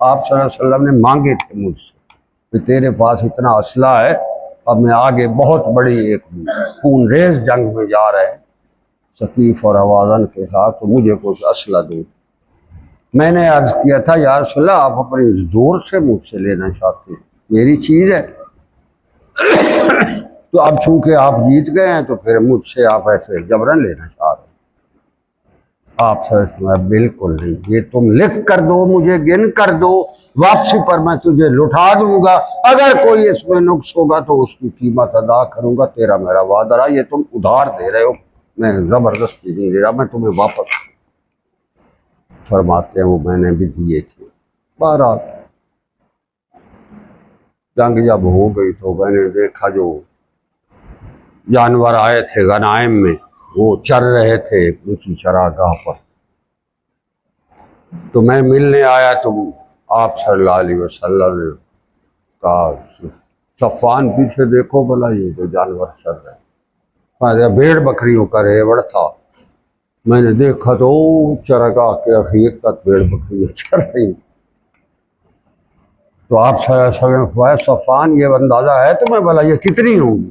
آپ صلی اللہ علیہ وسلم نے مانگے تھے مجھ سے کہ تیرے پاس اتنا اسلحہ ہے، اب میں آگے بہت بڑی ایک خون ریز جنگ میں جا رہے ہیں ثقیف اور حوازن کے ساتھ، تو مجھے کچھ اسلحہ دو۔ میں نے عرض کیا تھا یا رسول اللہ آپ اپنے زور سے مجھ سے لینا چاہتے ہیں، میری چیز ہے، تو اب چونکہ آپ جیت گئے ہیں تو پھر مجھ سے آپ ایسے جبرن لینا چاہ رہے ہیں۔ آپ صلی اللہ علیہ وسلم بالکل نہیں، یہ تم لکھ کر دو، مجھے گن کر دو، واپسی پر میں تجھے لٹا دوں گا، اگر کوئی اس میں نقص ہوگا تو اس کی قیمت ادا کروں گا، تیرا میرا وعدہ رہا، یہ تم ادھار دے رہے ہو، میں زبردستی نہیں دے رہا، میں تمہیں واپس۔ فرماتے ہیں وہ میں نے بھی دیے تھے۔ بہرحال جنگ جب ہو گئی تو میں نے دیکھا جو جانور آئے تھے غنائم میں وہ چر رہے تھے اونچی چراگاہ پر، تو میں ملنے آیا تو آپ صلی اللہ علیہ وسلم نے کہا صفوان پیچھے دیکھو بھلا یہ جو جانور چر رہے ہیں، بھیڑ بکریوں کا ریوڑ تھا، میں نے دیکھا تو چراگاہ کے اخیر تک بھیڑ بکریاں چر رہی۔ تو آپ صلی اللہ علیہ وسلم نے فرمایا صفوان یہ اندازہ ہے تمہیں بھلا یہ کتنی ہوں گی؟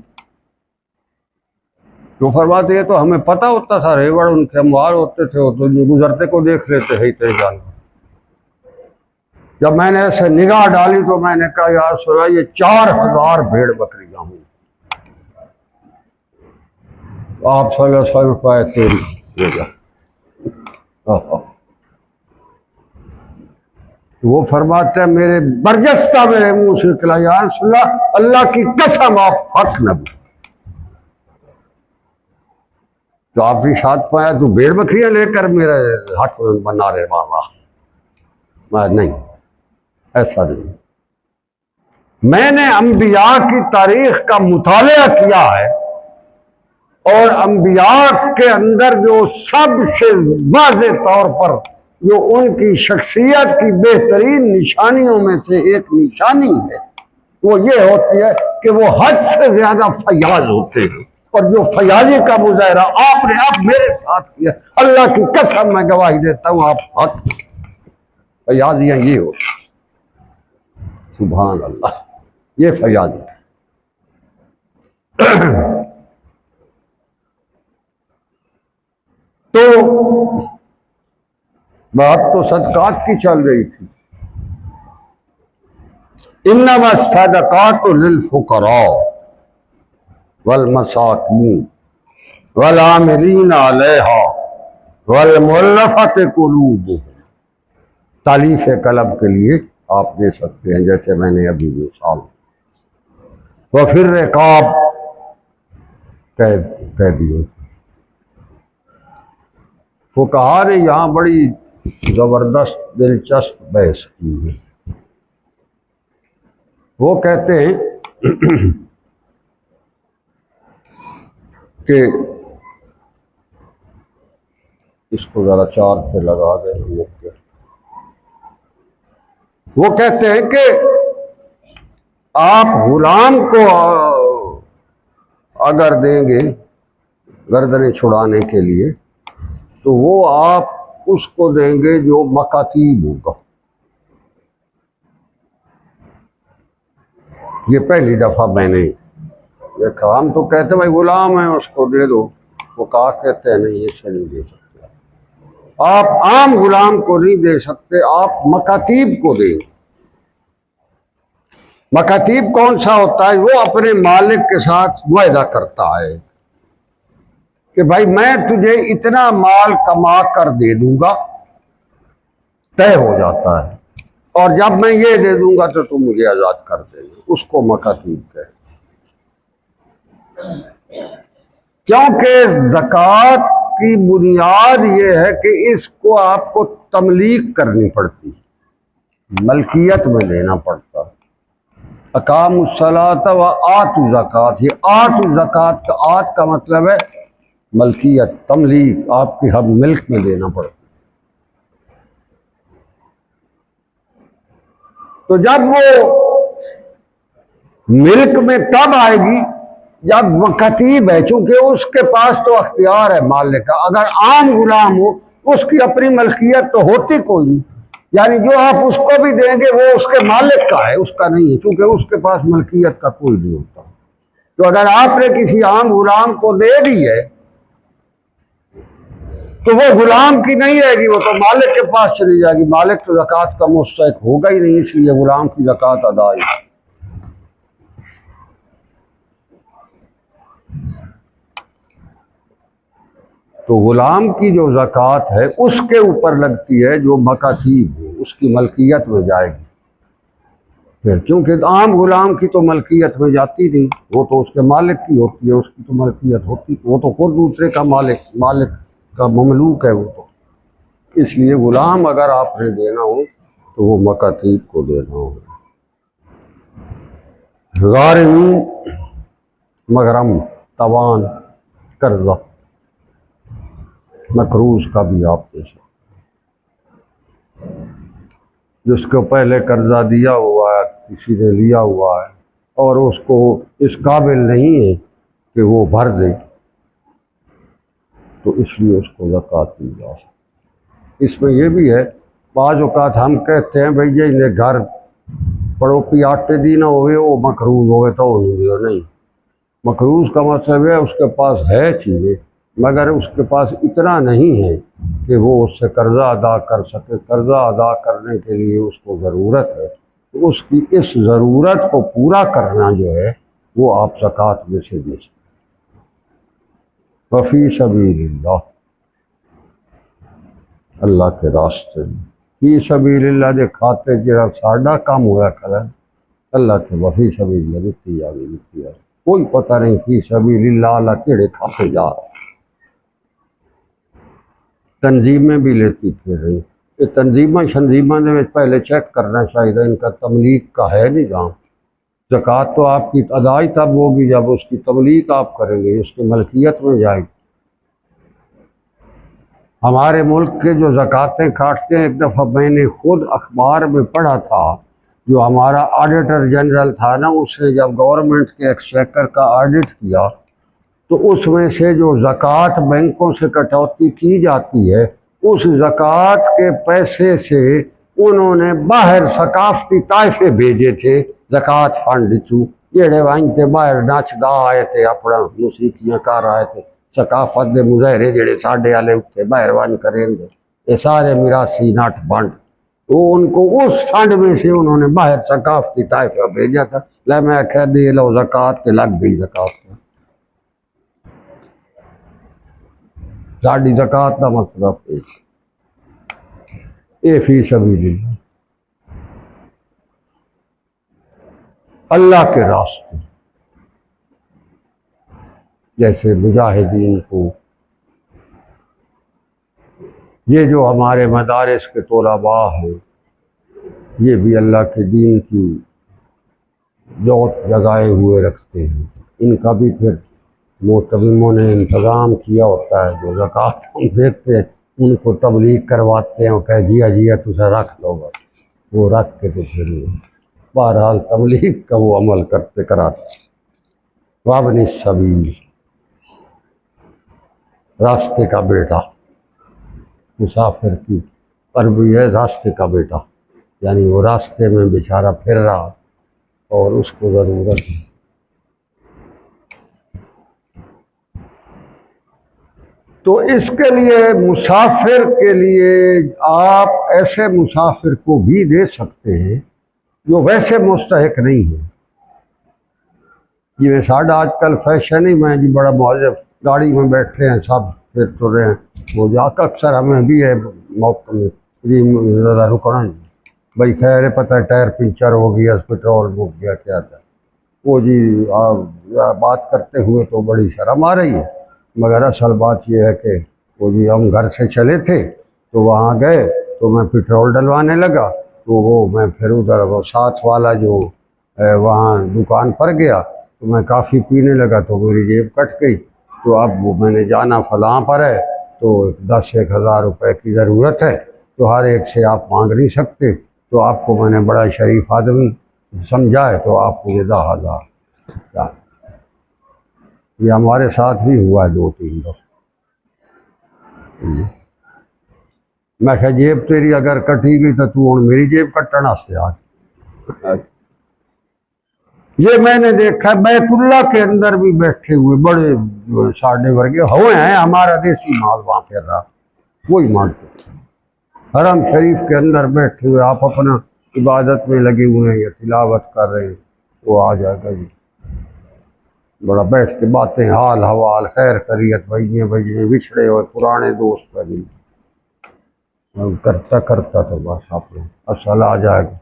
تو فرماتے ہیں تو ہمیں پتہ ہوتا تھا، ریوڑ ان کے ہموار ہوتے تھے، وہ تو جو گزرتے کو دیکھ لیتے ہیں اتنے جانور۔ جب میں نے ایسے نگاہ ڈالی تو میں نے کہا یا رسول اللہ یہ 4000 بھیڑ بکریاں ہوں۔ آپ صلی اللہ علیہ وسلم فرمایا تیری یہ جا۔ وہ فرماتے ہیں میرے برجستہ میرے منہ سے نکلا یا رسول اللہ اللہ کی قسم آپ حق نبی۔ تو آپ نے ارشاد پایا تو بھیڑ بکریاں لے کر میرے حق بنا رہے بابا؟ میں نہیں، ایسا نہیں، میں نے انبیاء کی تاریخ کا مطالعہ کیا ہے، اور انبیاء کے اندر جو سب سے واضح طور پر جو ان کی شخصیت کی بہترین نشانیوں میں سے ایک نشانی ہے وہ یہ ہوتی ہے کہ وہ حد سے زیادہ فیاض ہوتے ہیں، اور جو فیاضی کا مظاہرہ آپ نے اب میرے ساتھ کیا، اللہ کی قسم میں گواہی دیتا ہوں آپ حق فیاضیاں یہ ہو، سبحان اللہ، یہ فیاضی۔ تو بات تو صدقات کی چل رہی تھی، انما الصدقات للفقراء والمساکین والعاملین علیہا والمؤلفۃ قلوبہم۔ تالیف قلب کے لیے آپ دے سکتے ہیں، جیسے میں نے ابھی مثال، وفی الرقاب کہہ دیے۔ فقہا نے یہاں بڑی زبردست دلچسپ بحث کی ہے۔ وہ کہتے ہیں کہ اس کو ذرا چار پہ لگا دیں، وہ کہتے ہیں کہ آپ غلام کو اگر دیں گے گردنیں چھڑانے کے لیے تو وہ آپ اس کو دیں گے جو مکاتیب ہوگا۔ یہ پہلی دفعہ میں نے دیکھا ہم تو کہتے بھائی غلام ہے اس کو دے دو، وہ کہا کہتے ہیں نہیں اسے نہیں دے سکتے، آپ عام غلام کو نہیں دے سکتے، آپ مکاتیب کو دیں۔ مکاتیب کون سا ہوتا ہے؟ وہ اپنے مالک کے ساتھ معاہدہ کرتا ہے کہ بھائی میں تجھے اتنا مال کما کر دے دوں گا، طے ہو جاتا ہے، اور جب میں یہ دے دوں گا تو تم مجھے آزاد کر دے گا، اس کو مکاتیب کہتے ہیں۔ کیونکہ زکوٰۃ کی بنیاد یہ ہے کہ اس کو آپ کو تملیک کرنی پڑتی، ملکیت میں دینا پڑتا۔ اقام الصلاۃ و آتوا الزکوٰۃ، یہ آتوا الزکوٰۃ کا آت کا مطلب ہے ملکیت، تملیک، آپ کی حق ملک میں دینا پڑتا۔ تو جب وہ ملک میں تب آئے گی جب مکاتیب ہے، چونکہ اس کے پاس تو اختیار ہے مالک کا۔ اگر عام غلام ہو اس کی اپنی ملکیت تو ہوتی کوئی نہیں، یعنی جو آپ اس کو بھی دیں گے وہ اس کے مالک کا ہے، اس کا نہیں ہے، چونکہ اس کے پاس ملکیت کا کوئی نہیں ہوتا۔ تو اگر آپ نے کسی عام غلام کو دے دی ہے تو وہ غلام کی نہیں رہے گی، وہ تو مالک کے پاس چلی جائے گی، مالک تو زکوٰۃ کا مستحق ہوگا ہی نہیں، اس لیے غلام کی زکوٰۃ ادا ہے۔ تو غلام کی جو زکوٰۃ ہے اس کے اوپر لگتی ہے جو مکاتیب ہو، اس کی ملکیت میں جائے گی پھر، کیونکہ عام غلام کی تو ملکیت میں جاتی نہیں، وہ تو اس کے مالک کی ہوتی ہے، اس کی تو ملکیت ہوتی، وہ تو خود دوسرے کا مالک کا مملوک ہے وہ تو۔ اس لیے غلام اگر آپ نے دینا ہو تو وہ مکاتیب کو دینا ہو۔ غارمین، مغرم، توان، قرضہ، مقروض کا بھی آپ دے سکتے، جس کو پہلے قرضہ دیا ہوا ہے، کسی نے لیا ہوا ہے اور اس کو اس قابل نہیں ہے کہ وہ بھر دے، تو اس لیے اس کو زکوٰۃ دی جا سکتی۔ اس میں یہ بھی ہے، بعض اوقات ہم کہتے ہیں بھئی یہ انہیں گھر پڑوپی آٹے دی نہ ہوئے، وہ مقروض ہوئے تو وہ نہیں دیو، نہیں۔ مقروض کا مطلب ہے اس کے پاس ہے چیزیں مگر اس کے پاس اتنا نہیں ہے کہ وہ اس سے قرضہ ادا کر سکے، قرضہ ادا کرنے کے لیے اس کو ضرورت ہے، تو اس کی اس ضرورت کو پورا کرنا جو ہے وہ آپ زکوٰۃ میں سے دے سکتے۔ وفی سبیل اللہ، اللہ کے راستے میں، فی سبیل اللہ دے کھاتے جڑا ساڈا کام ہوا کرن، اللہ کے وفی سبیل اللہ دیتی جاوے، کوئی پتہ نہیں فی سبیل اللہ اللہ کیڑے کھاتے جا رہے۔ تنظیمیں بھی لیتی پھر رہی، یہ تنظیمیں دے وچ پہلے چیک کرنا چاہیے ان کا تملیک کا ہے نظام۔ زکوٰۃ تو آپ کی ادائی تب ہوگی جب اس کی تملیک آپ کریں گے، اس کی ملکیت میں جائے گی۔ ہمارے ملک کے جو زکوٰتیں کاٹتے ہیں، ایک دفعہ میں نے خود اخبار میں پڑھا تھا، جو ہمارا آڈیٹر جنرل تھا نا، اس نے جب گورنمنٹ کے ایکسچیکر کا آڈٹ کیا تو اس میں سے جو زکوٰۃ بینکوں سے کٹوتی کی جاتی ہے، اس زکوٰۃ کے پیسے سے انہوں نے باہر ثقافتی طائفے بھیجے تھے، زکوٰۃ فنڈ چو جڑے وہیں تے باہر نچ گا آئے تھے، اپنا موسیقیاں کر آئے تھے، ثقافت دے مظاہرے جڑے ساڈے والے اتنے باہر ون کریں گے، یہ سارے میراثی نٹ بنڈ، وہ ان کو اس فنڈ میں سے انہوں نے باہر ثقافتی طائفہ بھیجا تھا۔ لے میں آخیا دے لو زکوٰۃ، کے لگ گئی زکوٰۃ۔ ساڈی زکوٰۃ کا مطلب اے فی سبیل اللہ، اللہ کے راستے، جیسے مجاہدین کو، یہ جو ہمارے مدارس کے طلباء ہیں یہ بھی اللہ کے دین کی جوت جگائے ہوئے رکھتے ہیں، ان کا بھی پھر معتمموں نے انتظام کیا ہوتا ہے، جو زکوٰۃ ہم دیتے ہیں ان کو تبلیغ کرواتے ہیں، وہ کہہ جیا جیا تجھے رکھ لو بس، وہ رکھ کے تو پھر بہرحال تبلیغ کا وہ عمل کراتے۔ وابن السبیل، راستے کا بیٹا، مسافر کی عربی ہے راستے کا بیٹا، یعنی وہ راستے میں بیچارہ پھر رہا اور اس کو ضرورت ہے۔ تو اس کے لیے مسافر کے لیے آپ ایسے مسافر کو بھی دے سکتے ہیں جو ویسے مستحق نہیں ہے. یہ ساڑھا آج کل فیشن ہی میں جی بڑا معذب گاڑی میں بیٹھے ہیں سب پھر تو رہے ہیں وہ جا کے اکثر ہمیں بھی ہے موقع میں جی ذرا رکنا بھائی خیر ہے پتہ ہے ٹائر پنچر ہو گیا پٹرول مک گیا کیا تھا وہ جی بات کرتے ہوئے تو بڑی شرم آ رہی ہے مگر اصل بات یہ ہے کہ وہ جی ہم گھر سے چلے تھے تو وہاں گئے تو میں پٹرول ڈلوانے لگا تو وہ میں پھر ادھر وہ ساتھ والا جو وہاں دکان پر گیا تو میں کافی پینے لگا تو میری جیب کٹ گئی تو اب وہ میں نے جانا فلاں پر ہے تو 10-1,000 روپے کی ضرورت ہے تو ہر ایک سے آپ مانگ نہیں سکتے تو آپ کو میں نے بڑا شریف آدمی سمجھا ہے تو آپ مجھے 10,000. یہ ہمارے ساتھ بھی ہوا ہے 2-3 دفعہ. میں کہ جیب تیری اگر کٹی گئی تو تو میری جیب کٹن واسطے آ گئی. یہ میں نے دیکھا بیت اللہ کے اندر بھی بیٹھے ہوئے بڑے جو ساڑھے ورگے ہوئے ہیں ہمارا دیسی مال وہاں پھر رہا وہی مانگتے حرم شریف کے اندر بیٹھے ہوئے آپ اپنا عبادت میں لگے ہوئے ہیں یا تلاوت کر رہے ہیں وہ آ جائے گا جی بڑا بیٹھ کے باتیں حال حوال خیر خیریت بھائیے بچھڑے ہوئے پرانے دوست بھائی کرتا کرتا تو بس آپ اصل آ جائے گا.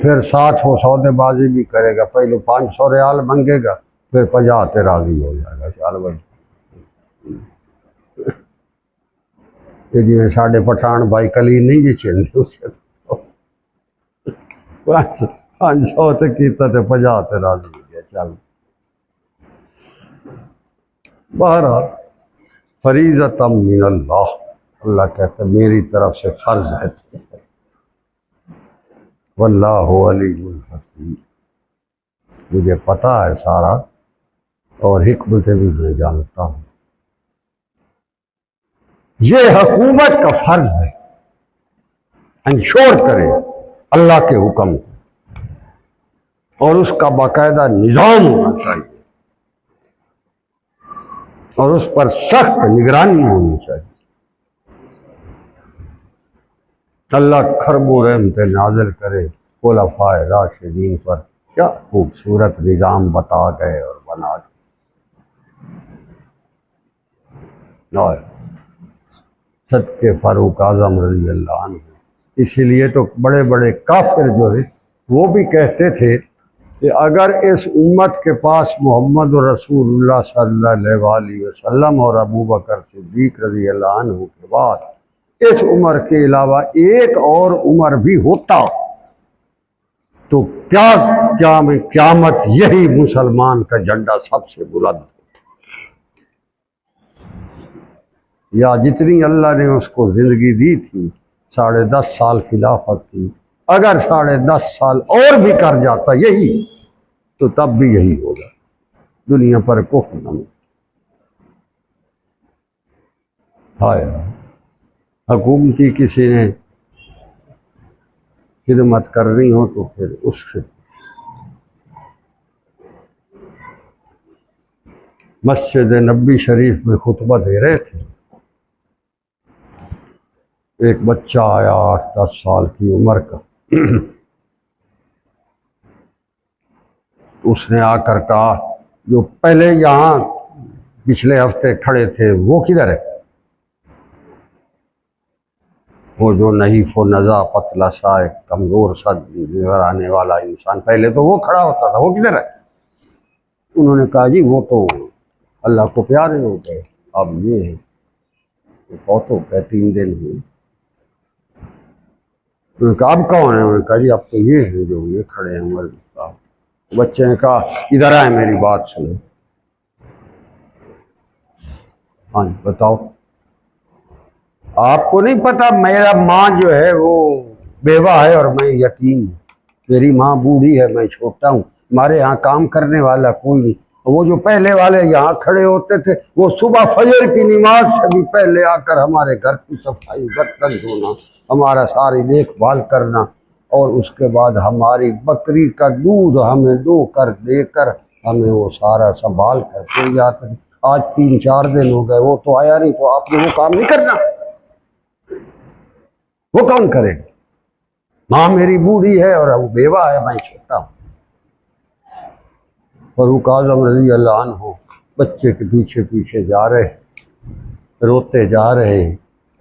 پھر ساتھ وہ سودے بازی بھی کرے گا پہلے 500 ریال مانگے گا پھر 50 راضی ہو جائے گا چال بھائی. یہ جی میں ساڑھے پٹھان بھائی کلی نہیں بھی چلتے اسے 500 تے کیتا تے 50 تے راضی ہو گیا چل. بہرحال فریضۃ من اللہ اللہ کہتا ہے میری طرف سے فرض ہے واللہ علیم الحکیم مجھے پتہ ہے سارا اور حکمتیں بھی میں جانتا ہوں. یہ حکومت کا فرض ہے انشور کرے اللہ کے حکم اور اس کا باقاعدہ نظام ہونا چاہیے اور اس پر سخت نگرانی ہونی چاہیے. اللہ کرم و رحمت نازل کرے خلفائے راشدین پر کیا خوبصورت نظام بتا گئے اور بنا گئے. صدقے فاروق اعظم رضی اللہ عنہ. اسی لیے تو بڑے بڑے کافر جو ہیں وہ بھی کہتے تھے کہ اگر اس امت کے پاس محمد رسول اللہ صلی اللہ علیہ وسلم اور ابوبکر صدیق رضی اللہ عنہ کے بعد اس عمر کے علاوہ ایک اور عمر بھی ہوتا تو کیا میں قیامت یہی مسلمان کا جھنڈا سب سے بلند ہوتا. یا جتنی اللہ نے اس کو زندگی دی تھی 10.5 سال خلافت کی اگر 10.5 سال اور بھی کر جاتا یہی تو تب بھی یہی ہوگا دنیا پر کفر نہ ہائے. حکومتی کسی نے خدمت کرنی ہو تو پھر اس سے مسجد نبی شریف میں خطبہ دے رہے تھے ایک بچہ آیا 8-10 سال کی عمر کا اس نے آ کر کہا جو پہلے یہاں پچھلے ہفتے کھڑے تھے وہ کدھر ہے وہ جو نحیف و نزا پتلا سا ایک کمزور سا نظر آنے والا انسان پہلے تو وہ کھڑا ہوتا تھا وہ کدھر ہے. انہوں نے کہا جی وہ تو اللہ کو پیارے ہو گئے اب یہ ہے بہت ہو گئے 3 دن ہوئے. انہوں نے کہا اب کون ہے انہوں نے کہا جی اب تو یہ ہیں جو یہ کھڑے ہیں عمر صاحب. بچے نے کہا ادھر آئے میری بات سنو. ہاں بتاؤ آپ کو نہیں پتا میرا ماں جو ہے وہ بیوہ ہے اور میں یتیم ہوں. میری ماں بوڑھی ہے میں چھوٹا ہوں ہمارے یہاں کام کرنے والا کوئی نہیں. وہ جو پہلے والے یہاں کھڑے ہوتے تھے وہ صبح فجر کی نماز سے بھی پہلے آ کر ہمارے گھر کی صفائی برتن دھونا ہمارا ساری دیکھ بھال کرنا اور اس کے بعد ہماری بکری کا دودھ ہمیں دو کر دے کر ہمیں وہ سارا سنبھال کر دے جاتے تھے. آج 3-4 دن ہو گئے وہ تو آیا نہیں، تو آپ نے وہ کام نہیں کرنا، وہ کون کرے گا؟ ماں میری بوڑھی ہے اور وہ بیوہ ہے، میں چھوٹا ہوں۔ فاروق اعظم رضی اللہ عنہ بچے کے پیچھے پیچھے جا رہے، روتے جا رہے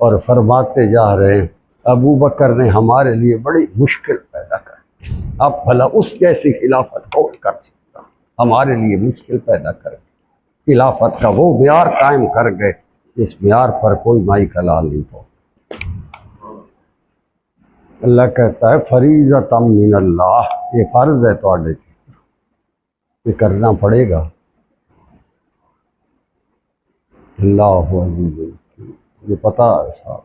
اور فرماتے جا رہے ہیں ابو بکر نے ہمارے لیے بڑی مشکل پیدا کر، اب بھلا اس جیسی خلافت کون کر سکتا، ہمارے لیے مشکل پیدا کر، خلافت کا وہ معیار قائم کر گئے جس معیار پر کوئی مائی کا لال نہیں پہنچا۔ اللہ کہتا ہے فریضۃ من اللہ، یہ فرض ہے تواڈے تے، یہ کرنا پڑے گا۔ اللہ عزیز، یہ پتہ ہے صاحب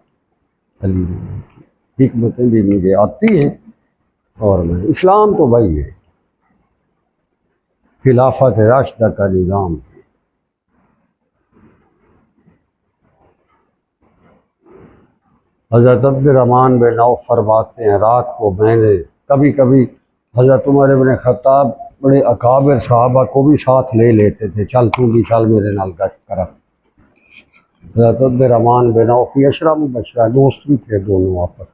علی کی حکمتیں بھی مجھے آتی ہیں، اور میں اسلام تو بھائی ہے خلافت راشدہ کا نظام ہے۔ حضرت عبد الرحمن بن عوف فرماتے ہیں رات کو میں نے کبھی کبھی حضرت عمر بن خطاب بڑے اکابر صحابہ کو بھی ساتھ لے لیتے تھے، چل تو بھی چل میرے نال گشت کرا۔ حضرت عبد الرحمن بن عوف اشرا مبشرہ دوست بھی تھے دونوں آپس۔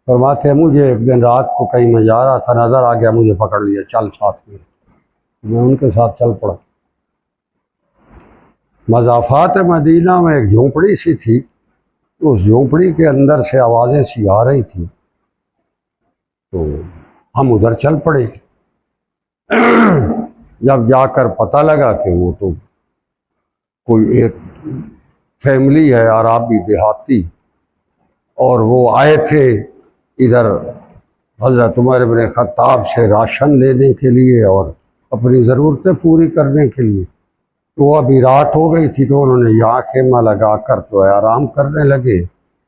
فرماتے ہیں مجھے ایک دن رات کو کہیں میں جا رہا تھا، نظر آ گیا، مجھے پکڑ لیا، چل ساتھ میں ان کے ساتھ چل پڑا۔ مضافات مدینہ میں ایک جھونپڑی سی تھی، اس جھونپڑی کے اندر سے آوازیں سی آ رہی تھیں، تو ہم ادھر چل پڑے۔ جب جا کر پتہ لگا کہ وہ تو کوئی ایک فیملی ہے عرابی دیہاتی، اور وہ آئے تھے ادھر حضرت عمر بن خطاب سے راشن لینے کے لیے اور اپنی ضرورتیں پوری کرنے کے لیے۔ تو ابھی رات ہو گئی تھی، تو انہوں نے یہاں خیمہ لگا کر تو آرام کرنے لگے۔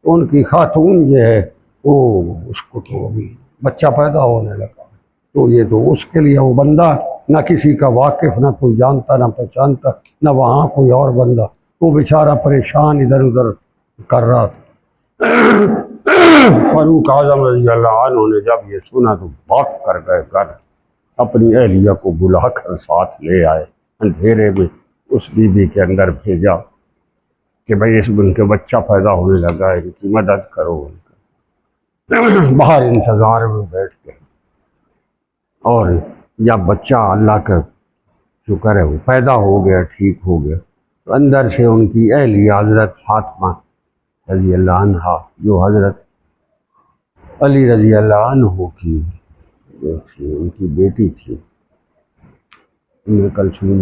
ان کی خاتون جو ہے وہ اس کو تو ابھی بچہ پیدا ہونے لگا، تو یہ تو اس کے لیے وہ بندہ نہ کسی کا واقف، نہ کوئی جانتا نہ پہچانتا، نہ وہاں کوئی اور بندہ، وہ بیچارہ پریشان ادھر ادھر کر رہا تھا۔ فاروق اعظم رضی اللہ عنہ نے جب یہ سنا تو بھاگ کر گئے گھر، اپنی اہلیہ کو بلا کر ساتھ لے آئے، اندھیرے میں اس بی بی کے اندر بھیجا کہ بھئی اس ان کے بچہ پیدا ہونے لگا ہے، ان کی مدد کرو۔ باہر انتظار میں بیٹھ کے، اور جب بچہ اللہ کا شکر ہے وہ پیدا ہو گیا، ٹھیک ہو گیا، تو اندر سے ان کی اہلیہ حضرت فاطمہ رضی اللہ عنہا، جو حضرت علی رضی اللہ عنہ کی جو تھی ان کی بیٹی تھی، کلثوم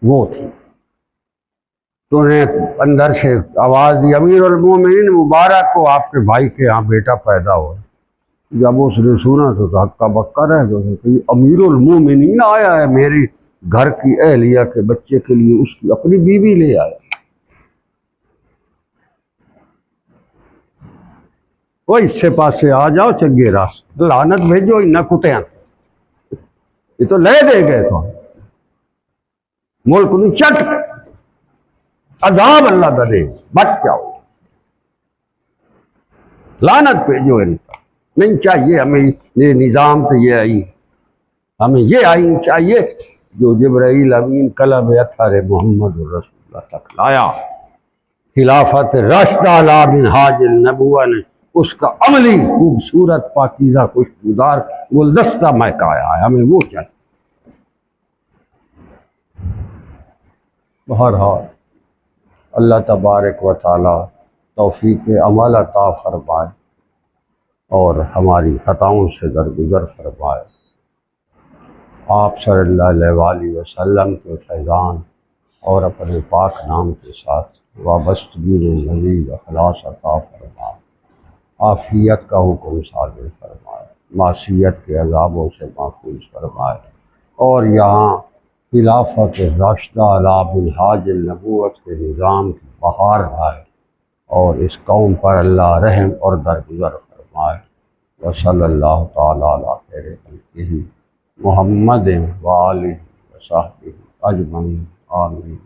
وہ تھی، تو انہیں اندر سے آواز دی امیر المومنین مبارک کو، آپ کے بھائی کے ہاں بیٹا پیدا ہوا۔ جب اس نے سنا تو ہکا بکا رہ گیا کہ امیر المومنین آیا ہے میرے گھر کی اہلیہ کے بچے کے لیے، اس کی اپنی بیوی لے آیا۔ وہ اس سے پاسے آ جاؤ چنگے راست، لعنت بھیجو ان کتیاں، یہ تو لے دے گئے تو ملک نو چٹ عذاب اللہ دے، بچ جاؤ، لعنت بھیجو ان کا، نہیں چاہیے ہمیں یہ نظام، تو یہ آئی ہمیں یہ آئین چاہیے جو جبرائیل امین قلم اطہر محمد الرسول اللہ تک لایا۔ خلافت راشدہ علی منہاج النبوہ نے اس کا عملی خوبصورت پاکیزہ خوشبودار گلدستہ مہکایا ہے، ہمیں وہ چاہیے۔ بہرحال اللہ تبارک و تعالی توفیق عمل عطا فرمائے اور ہماری خطاؤں سے درگزر فرمائے۔ آپ صلی اللہ علیہ وآلہ وسلم کے فیضان اور اپنے پاک نام کے ساتھ وابستگی میں مزید اخلاص عطا فرمائے، عافیت کا حکم صادر فرمائے، معصیت کے عذابوں سے محفوظ فرمائے، اور یہاں خلافت راشدہ علی منہاج النبوت کے نظام کی بہار لائے، اور اس قوم پر اللہ رحم اور درگزر فرمائے۔ وصلی اللہ تعالیٰ علی خیر خلقہ محمد و آلہ و صحبہ اجمعین، آمین۔